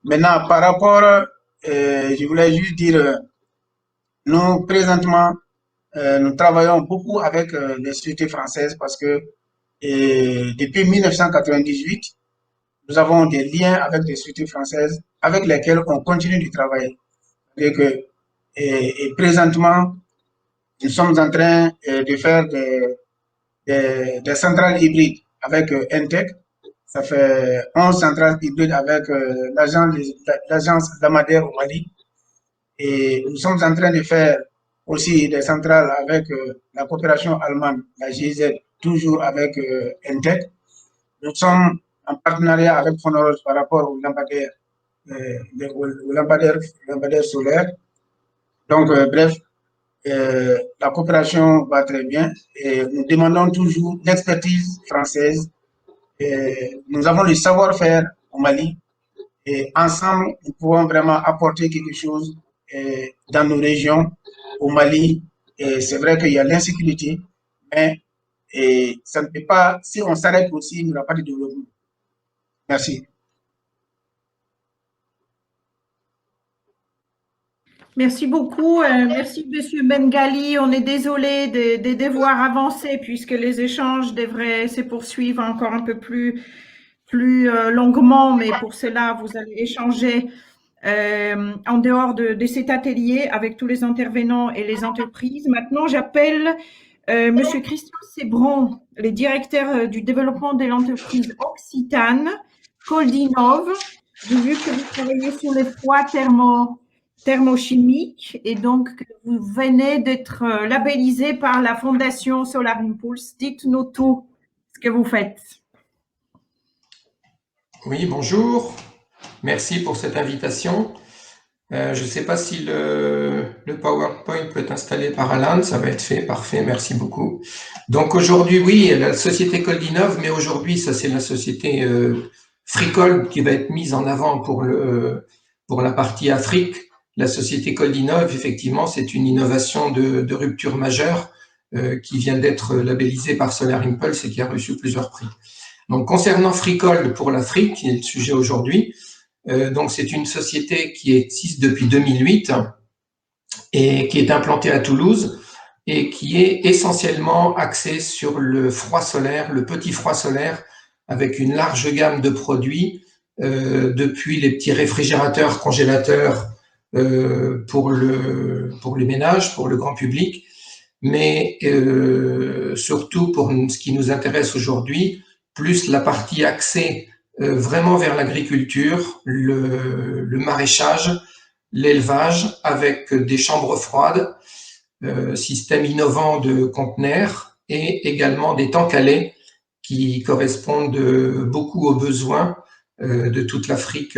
maintenant, par rapport, je voulais juste dire, nous, présentement, nous travaillons beaucoup avec les sociétés françaises parce que depuis 1998, nous avons des liens avec des sociétés françaises avec lesquelles on continue de travailler. C'est-à-dire que, et présentement, nous sommes en train de faire des centrales hybrides avec Entec. Ça fait 11 centrales hybrides avec l'agence Lamadère au Mali. Et nous sommes en train de faire aussi des centrales avec la coopération allemande, la GIZ, toujours avec Entec. Nous sommes en partenariat avec Phonoros par rapport aux lampadaires solaires. Donc, bref, la coopération va très bien et nous demandons toujours l'expertise française. Nous avons le savoir-faire au Mali et ensemble, nous pouvons vraiment apporter quelque chose dans nos régions, au Mali. C'est vrai qu'il y a l'insécurité, mais ça ne peut pas, si on s'arrête aussi, il n'y aura pas de développement. Merci. Merci beaucoup. Merci, Monsieur Bengali. On est désolé de devoir avancer puisque les échanges devraient se poursuivre encore un peu plus longuement, mais pour cela, vous allez échanger en dehors de cet atelier avec tous les intervenants et les entreprises. Maintenant, j'appelle Monsieur Christian Sebron, le directeur du développement de l'entreprise Occitane, Coldinov. J'ai vu que vous travaillez sur les froids thermochimiques et donc que vous venez d'être labellisé par la Fondation Solar Impulse. Dites-nous tout ce que vous faites. Oui, bonjour. Merci pour cette invitation. Je ne sais pas si le PowerPoint peut être installé par Alan. Ça va être fait. Parfait. Merci beaucoup. Donc aujourd'hui, oui, la société Coldinov, mais aujourd'hui, ça c'est la société Fricol qui va être mise en avant pour la partie Afrique. La société Coldinov, effectivement, c'est une innovation de rupture majeure qui vient d'être labellisée par Solar Impulse et qui a reçu plusieurs prix. Donc, concernant Fricol pour l'Afrique, qui est le sujet aujourd'hui, donc c'est une société qui existe depuis 2008 et qui est implantée à Toulouse et qui est essentiellement axée sur le froid solaire, le petit froid solaire, avec une large gamme de produits, depuis les petits réfrigérateurs, congélateurs pour les ménages, pour le grand public, mais surtout pour ce qui nous intéresse aujourd'hui, plus la partie axée vraiment vers l'agriculture, le maraîchage, l'élevage, avec des chambres froides, système innovant de conteneurs et également des tanks à lait qui correspondent beaucoup aux besoins de toute l'Afrique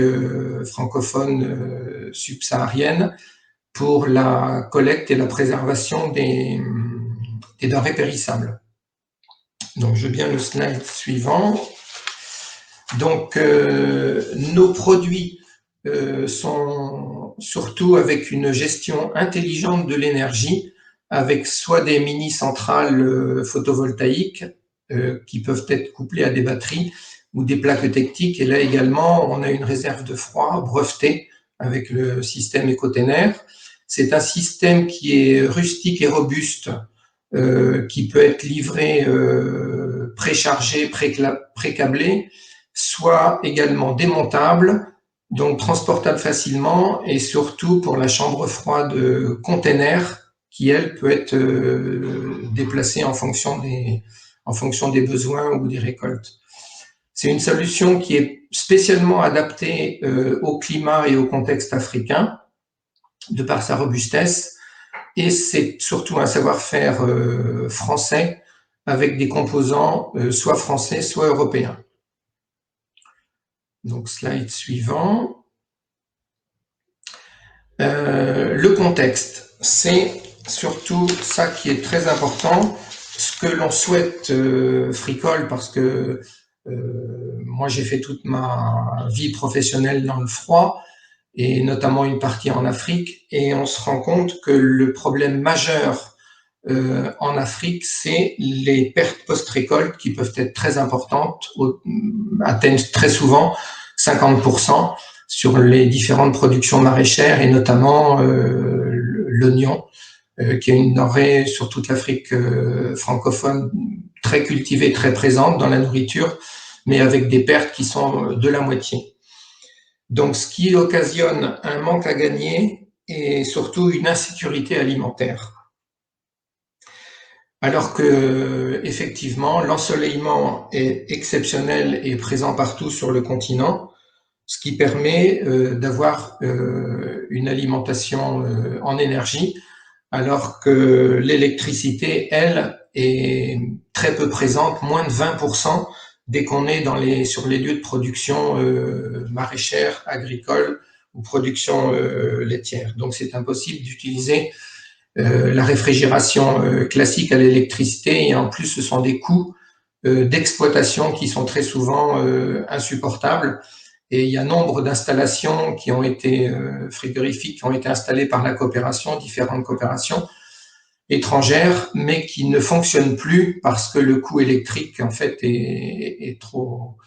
francophone subsaharienne pour la collecte et la préservation des denrées périssables. Donc, je veux bien le slide suivant. Donc, nos produits sont surtout avec une gestion intelligente de l'énergie, avec soit des mini-centrales photovoltaïques qui peuvent être couplées à des batteries ou des plaques tectiques. Et là également, on a une réserve de froid brevetée avec le système Ecotener. C'est un système qui est rustique et robuste, qui peut être livré préchargé, précablé, soit également démontable, donc transportable facilement, et surtout pour la chambre froide container qui, elle, peut être déplacée en fonction des besoins ou des récoltes. C'est une solution qui est spécialement adaptée au climat et au contexte africain, de par sa robustesse, et c'est surtout un savoir-faire français avec des composants soit français, soit européens. Donc, slide suivant. Le contexte, c'est surtout ça qui est très important. Ce que l'on souhaite, Fricol, parce que moi j'ai fait toute ma vie professionnelle dans le froid, et notamment une partie en Afrique, et on se rend compte que le problème majeur en Afrique, c'est les pertes post-récolte qui peuvent être très importantes, atteignent très souvent 50% sur les différentes productions maraîchères, et notamment l'oignon, qui est une denrée sur toute l'Afrique francophone très cultivée, très présente dans la nourriture, mais avec des pertes qui sont de la moitié. Donc, ce qui occasionne un manque à gagner et surtout une insécurité alimentaire. Alors que, effectivement, l'ensoleillement est exceptionnel et présent partout sur le continent, ce qui permet d'avoir une alimentation en énergie, alors que l'électricité, elle, est très peu présente, moins de 20%, dès qu'on est sur les lieux de production maraîchère, agricole ou production laitière. Donc, c'est impossible d'utiliser la réfrigération classique à l'électricité, et en plus, ce sont des coûts d'exploitation qui sont très souvent insupportables. Et il y a nombre d'installations qui ont été frigorifiques, qui ont été installées par la coopération, différentes coopérations étrangères, mais qui ne fonctionnent plus parce que le coût électrique, en fait, est trop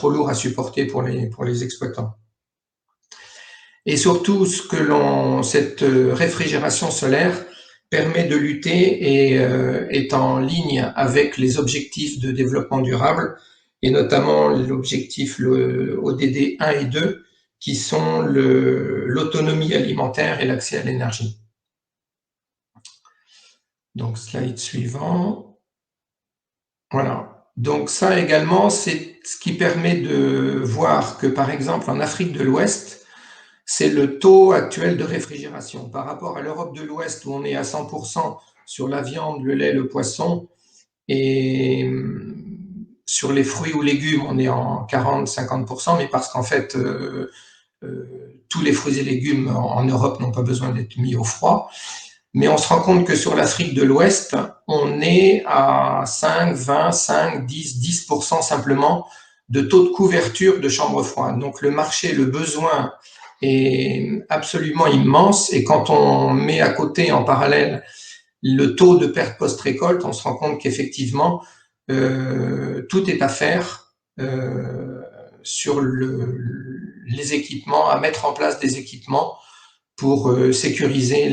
lourd à supporter pour les exploitants. et surtout cette réfrigération solaire permet de lutter et est en ligne avec les objectifs de développement durable, et notamment l'objectif ODD 1 et 2, qui sont l'autonomie alimentaire et l'accès à l'énergie. Donc, slide suivant. Voilà. Donc ça également, c'est ce qui permet de voir que, par exemple, en Afrique de l'Ouest, c'est le taux actuel de réfrigération. Par rapport à l'Europe de l'Ouest, où on est à 100% sur la viande, le lait, le poisson, et sur les fruits ou légumes, on est en 40-50%, mais parce qu'en fait, tous les fruits et légumes en Europe n'ont pas besoin d'être mis au froid. Mais on se rend compte que sur l'Afrique de l'Ouest, on est à 5, 20, 5, 10 simplement de taux de couverture de chambres froides. Donc le marché, le besoin est absolument immense, et quand on met à côté en parallèle le taux de perte post-récolte, on se rend compte qu'effectivement, tout est à faire sur les équipements, à mettre en place des équipements pour sécuriser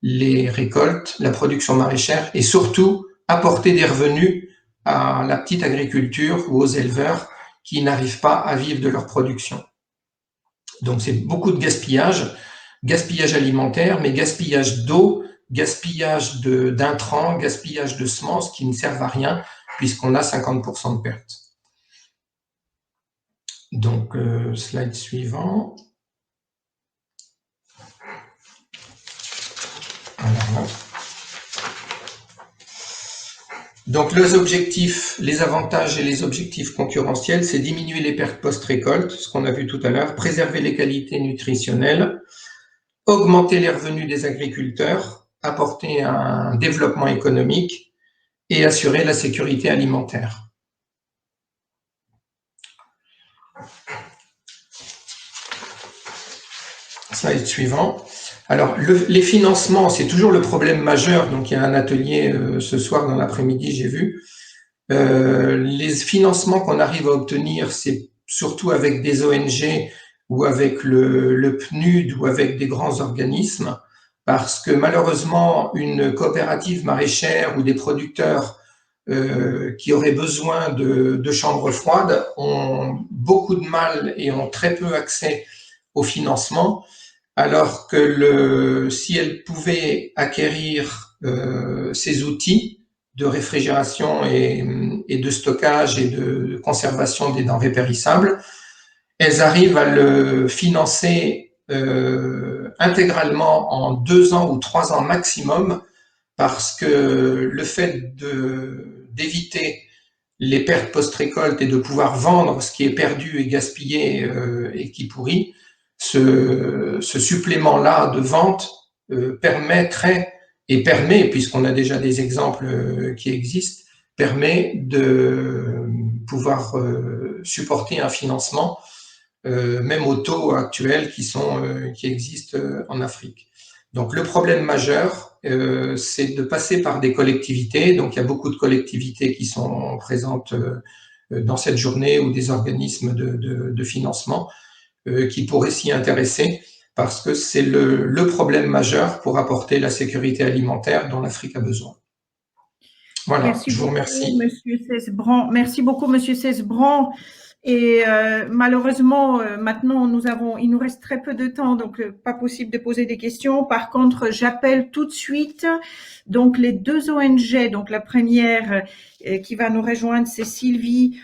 les récoltes, la production maraîchère, et surtout apporter des revenus à la petite agriculture ou aux éleveurs qui n'arrivent pas à vivre de leur production. Donc c'est beaucoup de gaspillage alimentaire, mais gaspillage d'eau, gaspillage d'intrants, gaspillage de semences qui ne servent à rien puisqu'on a 50% de pertes. Donc, slide suivant. Voilà. Donc les objectifs, les avantages et les objectifs concurrentiels, c'est diminuer les pertes post-récolte, ce qu'on a vu tout à l'heure, préserver les qualités nutritionnelles, augmenter les revenus des agriculteurs, apporter un développement économique et assurer la sécurité alimentaire. Slide suivant. Alors, les financements, c'est toujours le problème majeur. Donc, il y a un atelier ce soir dans l'après-midi, j'ai vu. Les financements qu'on arrive à obtenir, c'est surtout avec des ONG ou avec le PNUD ou avec des grands organismes, parce que malheureusement, une coopérative maraîchère ou des producteurs qui auraient besoin de chambres froides ont beaucoup de mal et ont très peu accès au financement, alors que si elles pouvaient acquérir ces outils de réfrigération et de stockage et de conservation des denrées périssables, elles arrivent à le financer intégralement en 2 ans ou 3 ans maximum, parce que le fait d'éviter les pertes post-récolte et de pouvoir vendre ce qui est perdu et gaspillé et qui pourrit, ce supplément-là de vente permettrait et permet, puisqu'on a déjà des exemples qui existent, permet de pouvoir supporter un financement même aux taux actuels qui existent en Afrique. Donc le problème majeur, c'est de passer par des collectivités. Donc il y a beaucoup de collectivités qui sont présentes dans cette journée, ou des organismes de financement qui pourraient s'y intéresser, parce que c'est le problème majeur pour apporter la sécurité alimentaire dont l'Afrique a besoin. Voilà, je vous remercie. Monsieur Cesbron. Merci beaucoup, Monsieur Cesbron. Et malheureusement, maintenant, il nous reste très peu de temps, donc pas possible de poser des questions. Par contre, j'appelle tout de suite donc les 2 ONG. Donc la première qui va nous rejoindre, c'est Sylvie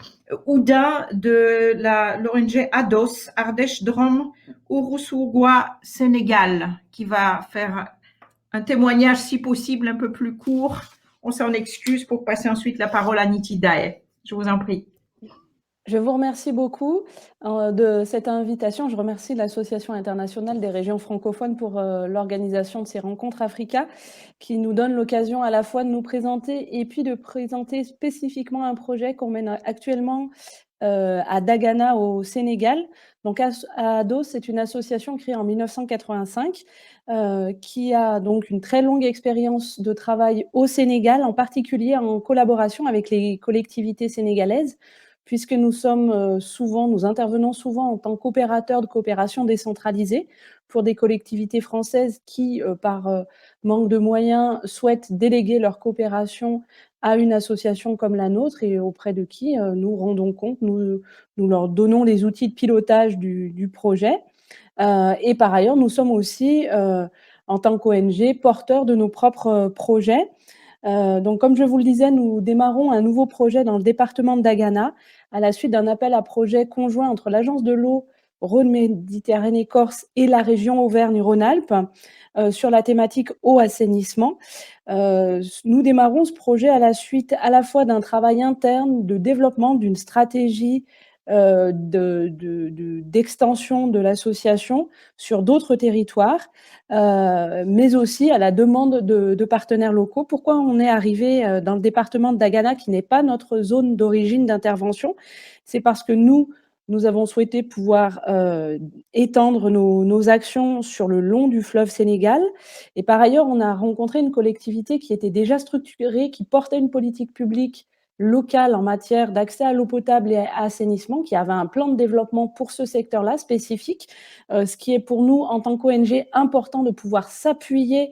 Ouda de l'ONG ADOS, Ardèche Drôme Ourossogua, Sénégal, qui va faire un témoignage, si possible, un peu plus court. On s'en excuse, pour passer ensuite la parole à Nitidae. Je vous en prie. Je vous remercie beaucoup de cette invitation. Je remercie l'Association internationale des régions francophones pour l'organisation de ces rencontres Africa, qui nous donne l'occasion à la fois de nous présenter et puis de présenter spécifiquement un projet qu'on mène actuellement à Dagana au Sénégal. Donc ADOS, c'est une association créée en 1985 qui a donc une très longue expérience de travail au Sénégal, en particulier en collaboration avec les collectivités sénégalaises, puisque nous intervenons souvent en tant qu'opérateurs de coopération décentralisée pour des collectivités françaises qui, par manque de moyens, souhaitent déléguer leur coopération à une association comme la nôtre et auprès de qui nous rendons compte, nous leur donnons les outils de pilotage du projet. Et par ailleurs, nous sommes aussi, en tant qu'ONG, porteurs de nos propres projets. Donc, comme je vous le disais, nous démarrons un nouveau projet dans le département de Dagana à la suite d'un appel à projet conjoint entre l'Agence de l'eau Rhône-Méditerranée-Corse et la région Auvergne-Rhône-Alpes sur la thématique eau-assainissement. Nous démarrons ce projet à la suite à la fois d'un travail interne de développement d'une stratégie d'extension de l'association sur d'autres territoires, mais aussi à la demande de partenaires locaux. Pourquoi on est arrivé dans le département de Dagana, qui n'est pas notre zone d'origine d'intervention? C'est parce que nous avons souhaité pouvoir étendre nos actions sur le long du fleuve Sénégal. Et par ailleurs, on a rencontré une collectivité qui était déjà structurée, qui portait une politique publique locale en matière d'accès à l'eau potable et à assainissement, qui avait un plan de développement pour ce secteur-là spécifique, ce qui est pour nous, en tant qu'ONG, important de pouvoir s'appuyer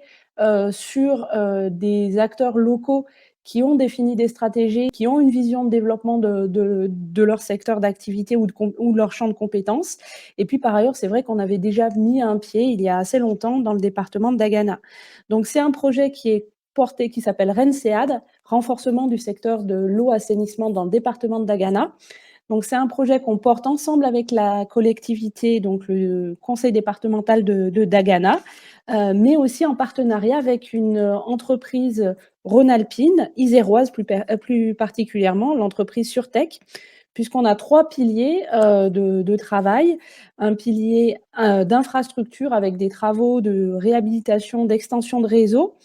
sur des acteurs locaux qui ont défini des stratégies, qui ont une vision de développement de leur secteur d'activité ou de leur champ de compétences. Et puis, par ailleurs, c'est vrai qu'on avait déjà mis un pied, il y a assez longtemps, dans le département de Dagana. Donc, c'est un projet qui s'appelle RENSEAD, renforcement du secteur de l'eau-assainissement dans le département de Dagana. Donc, c'est un projet qu'on porte ensemble avec la collectivité, donc le conseil départemental de Dagana, mais aussi en partenariat avec une entreprise rhône-alpine, iséroise plus particulièrement, l'entreprise Surtech, puisqu'on a 3 piliers de travail. Un pilier d'infrastructure avec des travaux de réhabilitation, d'extension de réseau,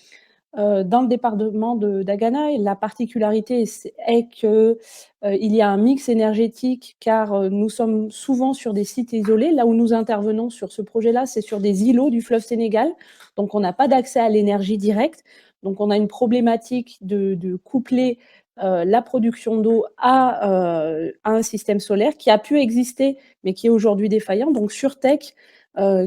dans le département de Dagana. Et la particularité est qu'il y a un mix énergétique, car nous sommes souvent sur des sites isolés. Là où nous intervenons sur ce projet-là, c'est sur des îlots du fleuve Sénégal, donc on n'a pas d'accès à l'énergie directe. Donc on a une problématique de coupler la production d'eau à un système solaire qui a pu exister, mais qui est aujourd'hui défaillant. Donc Surtech,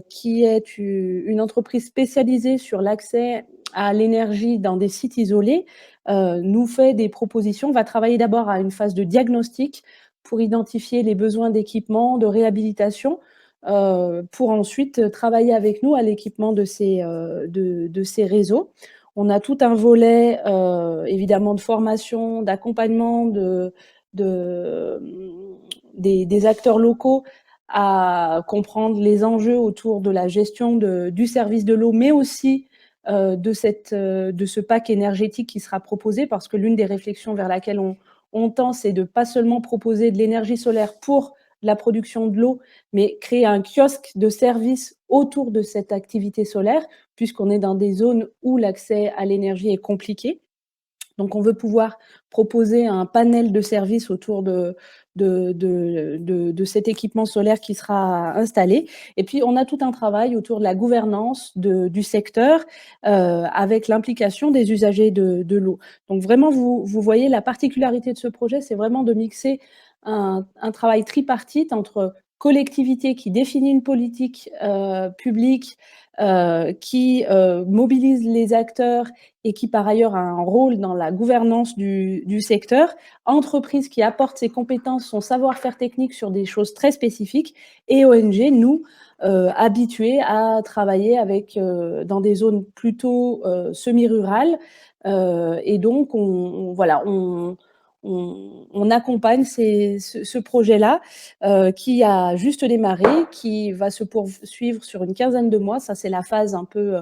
qui est une entreprise spécialisée sur l'accès à l'énergie dans des sites isolés, nous fait des propositions, va travailler d'abord à une phase de diagnostic pour identifier les besoins d'équipement, de réhabilitation, pour ensuite travailler avec nous à l'équipement de ces réseaux. On a tout un volet, évidemment, de formation, d'accompagnement des acteurs locaux à comprendre les enjeux autour de la gestion du service de l'eau, mais aussi de ce pack énergétique qui sera proposé, parce que l'une des réflexions vers laquelle on tend, c'est de pas seulement proposer de l'énergie solaire pour la production de l'eau, mais créer un kiosque de services autour de cette activité solaire, puisqu'on est dans des zones où l'accès à l'énergie est compliqué. Donc, on veut pouvoir proposer un panel de services autour de cet équipement solaire qui sera installé. Et puis, on a tout un travail autour de la gouvernance du secteur avec l'implication des usagers de l'eau. Donc, vraiment, vous voyez, la particularité de ce projet, c'est vraiment de mixer un travail tripartite entre collectivité qui définit une politique publique, qui mobilise les acteurs et qui par ailleurs a un rôle dans la gouvernance du secteur, entreprise qui apporte ses compétences, son savoir-faire technique sur des choses très spécifiques, et ONG, nous, habitués à travailler dans des zones plutôt semi-rurales, et donc on accompagne ce projet-là qui a juste démarré, qui va se poursuivre sur une quinzaine de mois. Ça, c'est la phase un peu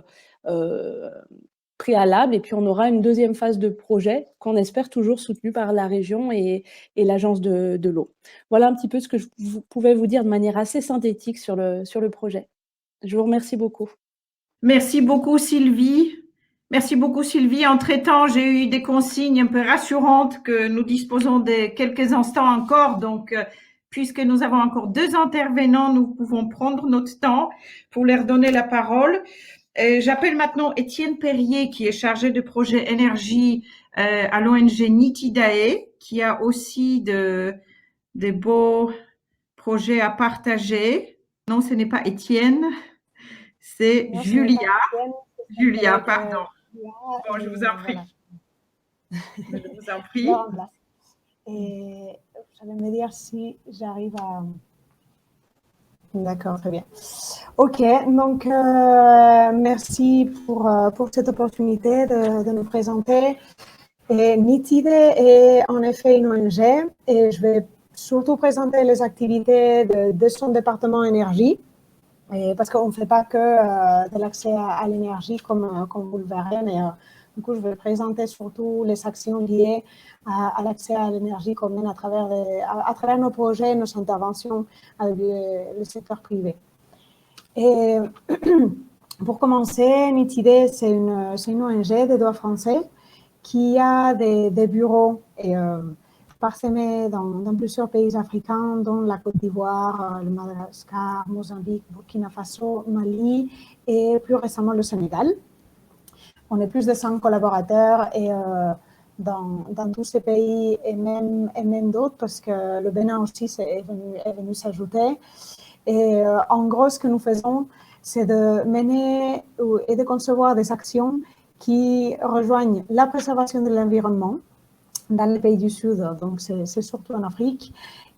préalable. Et puis, on aura une deuxième phase de projet qu'on espère toujours soutenue par la région et l'agence de l'eau. Voilà un petit peu ce que je pouvais vous dire de manière assez synthétique sur le projet. Je vous remercie beaucoup. Merci beaucoup, Sylvie. Merci beaucoup, Sylvie. Entre-temps, j'ai eu des consignes un peu rassurantes que nous disposons de quelques instants encore. Donc, puisque nous avons encore 2 intervenants, nous pouvons prendre notre temps pour leur donner la parole. J'appelle maintenant Étienne Perrier, qui est chargé de projet énergie à l'ONG Nitidae, qui a aussi des beaux projets à partager. Non, ce n'est pas Étienne, c'est Non, ce n'est Julia. pas Étienne, c'est sa Julia, collègue, pardon. Julia, Bon, je vous et en prie. voilà. Je vous en Je prie. le remplace. Et j'allais me dire si j'arrive à... D'accord, très bien. Ok, donc merci pour cette opportunité de nous présenter. Et Nitide est en effet une ONG et je vais surtout présenter les activités de son département énergie. Et parce qu'on ne fait pas que de l'accès à l'énergie comme vous le verrez, mais du coup, je vais présenter surtout les actions liées à l'accès à l'énergie qu'on mène à travers nos projets, nos interventions avec le secteur privé. Et pour commencer, Nitide, c'est une ONG de droit français qui a des bureaux parsemés dans plusieurs pays africains, dont la Côte d'Ivoire, le Madagascar, Mozambique, Burkina Faso, Mali et plus récemment le Sénégal. On est plus de 100 collaborateurs et dans tous ces pays et même d'autres parce que le Bénin aussi est venu s'ajouter. Et en gros, ce que nous faisons, c'est de mener et de concevoir des actions qui rejoignent la préservation de l'environnement dans les pays du Sud, donc c'est surtout en Afrique,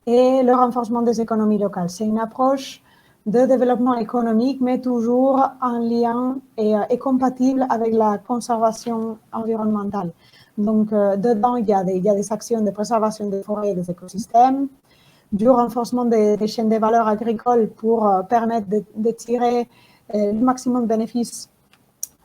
et le renforcement des économies locales. C'est une approche de développement économique, mais toujours en lien et compatible avec la conservation environnementale. Donc, dedans, il y a des actions de préservation des forêts et des écosystèmes, du renforcement des chaînes de valeur agricoles pour permettre de tirer le maximum de bénéfices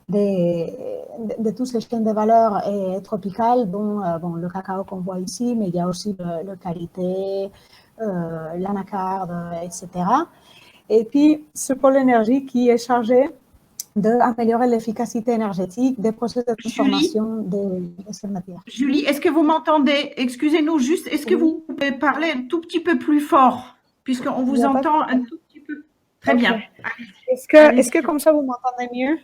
de toutes ces chaînes de valeur tropicales, dont le cacao qu'on voit ici, mais il y a aussi le karité, l'anacarde, etc. Et puis, ce pôle énergie qui est chargé d'améliorer l'efficacité énergétique des processus de transformation de ces matières. Julie, est-ce que vous m'entendez? Excusez-nous juste, est-ce que vous pouvez parler un tout petit peu plus fort, puisqu'on vous entend un tout petit peu? Très bien. Est-ce que comme ça, vous m'entendez mieux?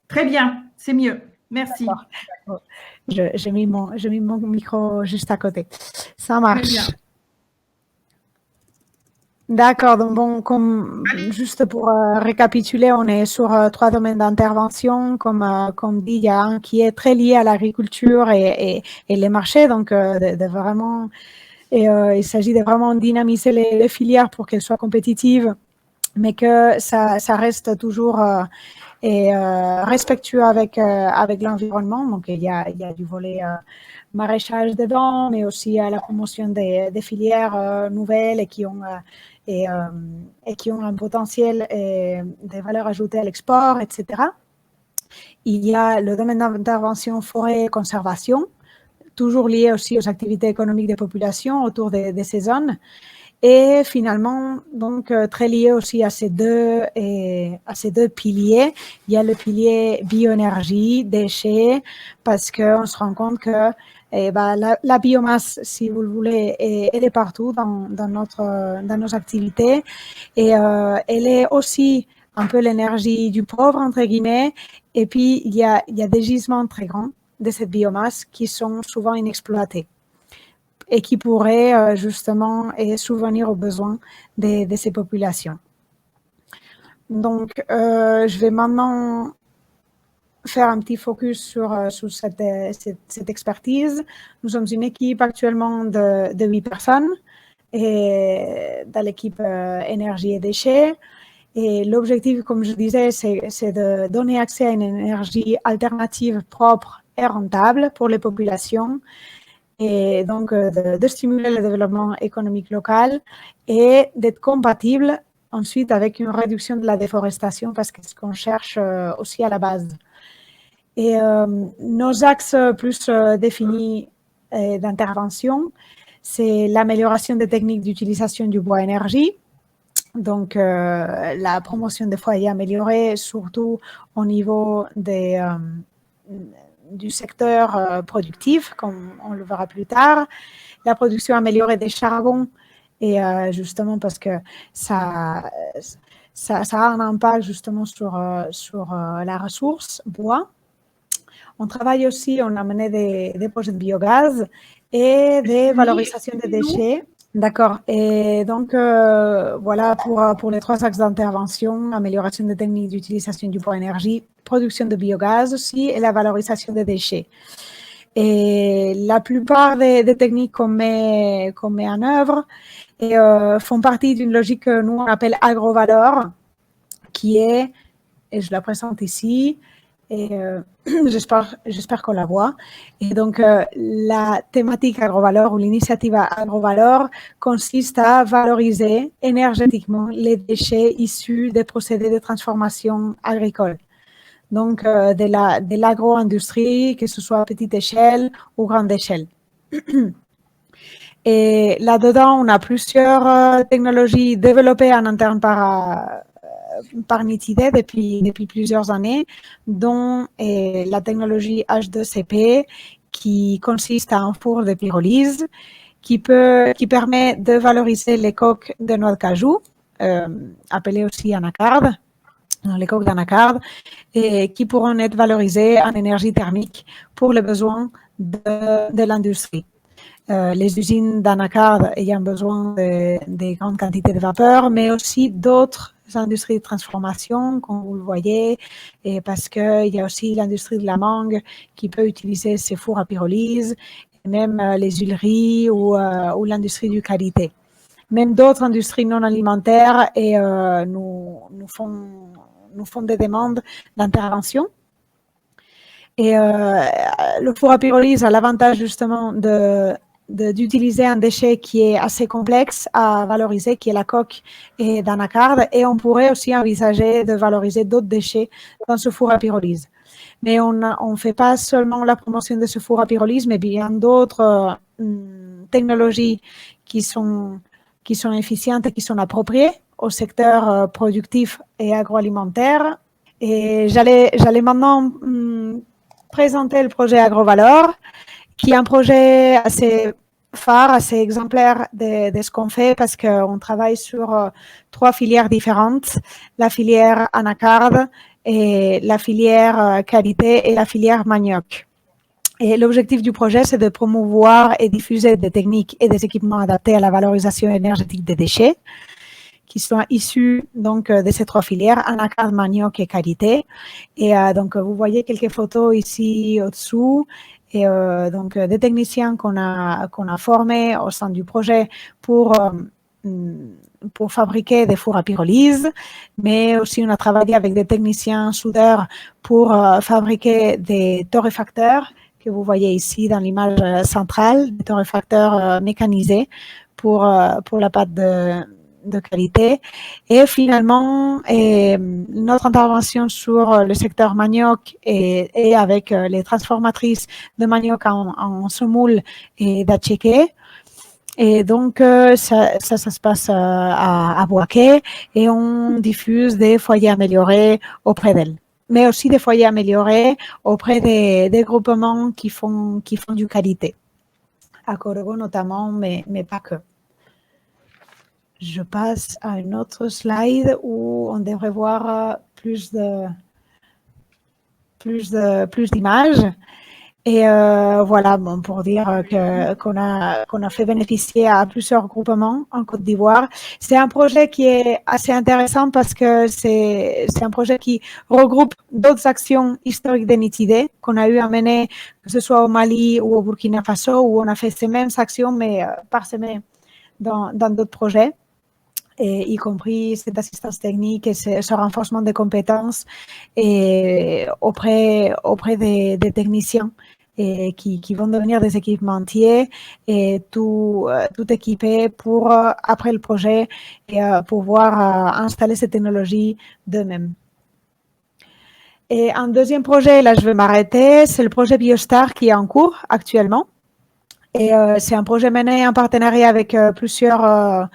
Très bien, c'est mieux. Merci. D'accord. J'ai mis mon micro juste à côté. Ça marche. D'accord, donc juste pour récapituler, on est sur 3 domaines d'intervention. Comme dit, il y a un qui est très lié à l'agriculture et les marchés, donc vraiment, il s'agit de vraiment dynamiser les filières pour qu'elles soient compétitives, mais que ça reste toujours respectueux avec l'environnement. Donc il y a du volet maraîchage dedans, mais aussi à la promotion des filières nouvelles et qui ont un potentiel et des valeurs ajoutées à l'export, etc. Il y a le domaine d'intervention forêt et conservation, toujours lié aussi aux activités économiques des populations autour de ces zones. Et finalement, donc très lié aussi à ces deux piliers, il y a le pilier bioénergie, déchets, parce qu'on se rend compte que la biomasse, si vous le voulez, elle est partout dans nos activités, et elle est aussi un peu l'énergie du pauvre, entre guillemets, et puis il y a des gisements très grands de cette biomasse qui sont souvent inexploités et qui pourraient justement subvenir aux besoins de ces populations. Donc, je vais maintenant faire un petit focus sur cette expertise. Nous sommes une équipe actuellement de 8 personnes et dans l'équipe énergie et déchets. Et l'objectif, comme je disais, c'est de donner accès à une énergie alternative propre et rentable pour les populations, et donc de stimuler le développement économique local et d'être compatible ensuite avec une réduction de la déforestation, parce que c'est ce qu'on cherche aussi à la base. Et nos axes plus définis d'intervention, c'est l'amélioration des techniques d'utilisation du bois énergie, donc la promotion des foyers améliorés, surtout au niveau du secteur productif, comme on le verra plus tard, la production améliorée des charbons, et justement parce que ça a un impact justement sur la ressource bois. On travaille aussi, on a mené des projets de biogaz et des valorisations des déchets. D'accord. Et donc, voilà pour les 3 axes d'intervention, amélioration des techniques d'utilisation du bois énergie, production de biogaz aussi et la valorisation des déchets. Et la plupart des techniques qu'on met en œuvre font partie d'une logique que nous, on appelle agrovaleur, qui est, et je la présente ici, et j'espère qu'on la voit. Et donc, la thématique agrovaleur ou l'initiative agrovaleur consiste à valoriser énergétiquement les déchets issus des procédés de transformation agricole. Donc, de l'agro-industrie, que ce soit à petite échelle ou grande échelle. Et là-dedans, on a plusieurs technologies développées en interne par Nitide depuis plusieurs années, dont la technologie H2CP, qui consiste à un four de pyrolyse, qui permet de valoriser les coques de noix de cajou, appelées aussi anacardes, les coques d'anacarde, et qui pourront être valorisées en énergie thermique pour les besoins de l'industrie. Les usines d'anacarde ayant besoin de grandes quantités de vapeur, mais aussi d'autres industries de transformation, comme vous le voyez, et parce qu'il y a aussi l'industrie de la mangue qui peut utiliser ces fours à pyrolyse, et même les huileries ou l'industrie du karité. Même d'autres industries non alimentaires et nous font des demandes d'intervention. Et le four à pyrolyse a l'avantage justement d'utiliser un déchet qui est assez complexe à valoriser, qui est la coque d'anacarde, et on pourrait aussi envisager de valoriser d'autres déchets dans ce four à pyrolyse. Mais on ne fait pas seulement la promotion de ce four à pyrolyse, mais bien d'autres technologies qui sont efficientes et qui sont appropriées au secteur productif et agroalimentaire. Et j'allais maintenant présenter le projet AgroValor, qui est un projet assez phare, assez exemplaire de ce qu'on fait, parce qu'on travaille sur 3 filières différentes, la filière anacarde, et la filière karité et la filière manioc. Et l'objectif du projet, c'est de promouvoir et diffuser des techniques et des équipements adaptés à la valorisation énergétique des déchets, qui sont issus donc de ces 3 filières, anacarde, manioc et karité. Et donc, vous voyez quelques photos ici au-dessous. Et donc, des techniciens qu'on a formés au sein du projet pour fabriquer des fours à pyrolyse, mais aussi on a travaillé avec des techniciens soudeurs pour fabriquer des torréfacteurs que vous voyez ici dans l'image centrale, des torréfacteurs mécanisés pour la pâte de qualité. Et finalement, notre intervention sur le secteur manioc et avec les transformatrices de manioc en semoule et d'attiéké. Et donc, ça se passe à Boaké, et on diffuse des foyers améliorés auprès d'elles. Mais aussi des foyers améliorés auprès des groupements qui font du qualité. À Corego notamment, mais pas que. Je passe à une autre slide où on devrait voir plus d'images. Et voilà, bon, pour dire qu'on a fait bénéficier à plusieurs groupements en Côte d'Ivoire. C'est un projet qui est assez intéressant parce que c'est un projet qui regroupe d'autres actions historiques de Nitide qu'on a eu à mener, que ce soit au Mali ou au Burkina Faso, où on a fait ces mêmes actions, mais parsemées dans d'autres projets, et y compris cette assistance technique et ce renforcement des compétences et auprès des techniciens et qui vont devenir des équipementiers et tout équipés pour, après le projet, et pouvoir installer ces technologies d'eux-mêmes. Et un deuxième projet, là je vais m'arrêter, c'est le projet Biostar qui est en cours actuellement. Et c'est un projet mené en partenariat avec plusieurs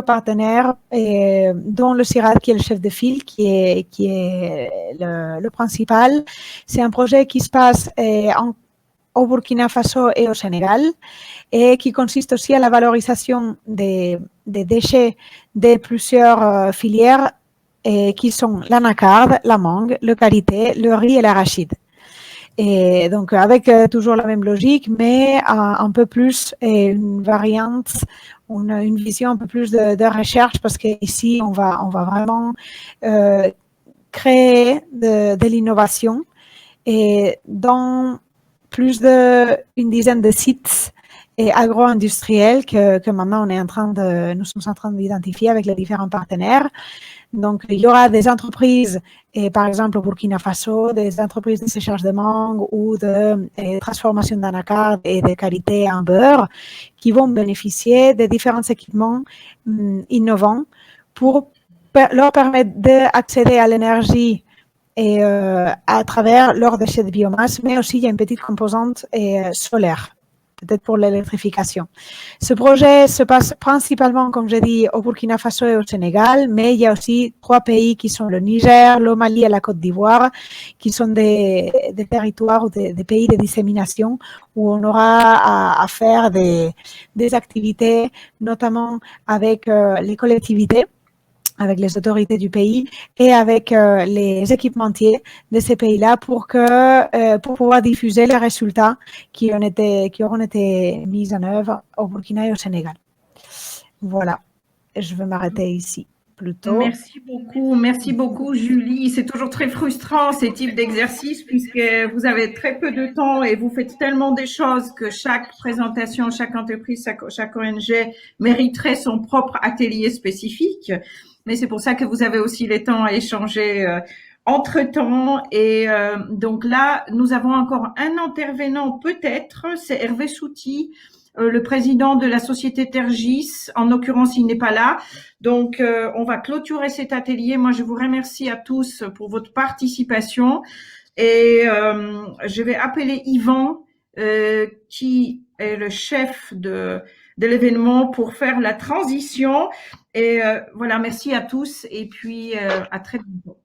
partenaires, dont le CIRAD qui est le chef de file, qui est le principal. C'est un projet qui se passe au Burkina Faso et au Sénégal, et qui consiste aussi à la valorisation des déchets de plusieurs filières, qui sont l'anacarde, la mangue, le karité, le riz et l'arachide. Et donc, avec toujours la même logique, mais un peu plus une variante une vision un peu plus de recherche parce qu'ici, on va vraiment créer de l'innovation et dans plus d'une dizaine de sites et agro-industriels que maintenant nous sommes en train d'identifier avec les différents partenaires. Donc, il y aura des entreprises, et par exemple au Burkina Faso, des entreprises de séchage de mangue ou de transformation d'anacarde et de karité en beurre qui vont bénéficier de différents équipements innovants pour leur permettre d'accéder à l'énergie et à travers leurs déchets de biomasse, mais aussi il y a une petite composante solaire, peut-être pour l'électrification. Ce projet se passe principalement, comme j'ai dit, au Burkina Faso et au Sénégal, mais il y a aussi 3 pays qui sont le Niger, le Mali et la Côte d'Ivoire, qui sont des territoires ou des pays de dissémination où on aura à faire des activités, notamment avec les collectivités, avec les autorités du pays et avec les équipementiers de ces pays-là pour pouvoir diffuser les résultats qui auront été mis en œuvre au Burkina et au Sénégal. Voilà, je vais m'arrêter ici plutôt. Merci beaucoup Julie. C'est toujours très frustrant ces types d'exercices puisque vous avez très peu de temps et vous faites tellement des choses que chaque présentation, chaque entreprise, chaque ONG mériterait son propre atelier spécifique. Mais c'est pour ça que vous avez aussi le temps à échanger entre-temps. Et donc là, nous avons encore un intervenant peut-être, c'est Hervé Souti, le président de la société Tergis. En l'occurrence, il n'est pas là. Donc, on va clôturer cet atelier. Moi, je vous remercie à tous pour votre participation. Et je vais appeler Yvan, qui est le chef de l'événement, pour faire la transition. Et voilà, merci à tous et puis à très bientôt.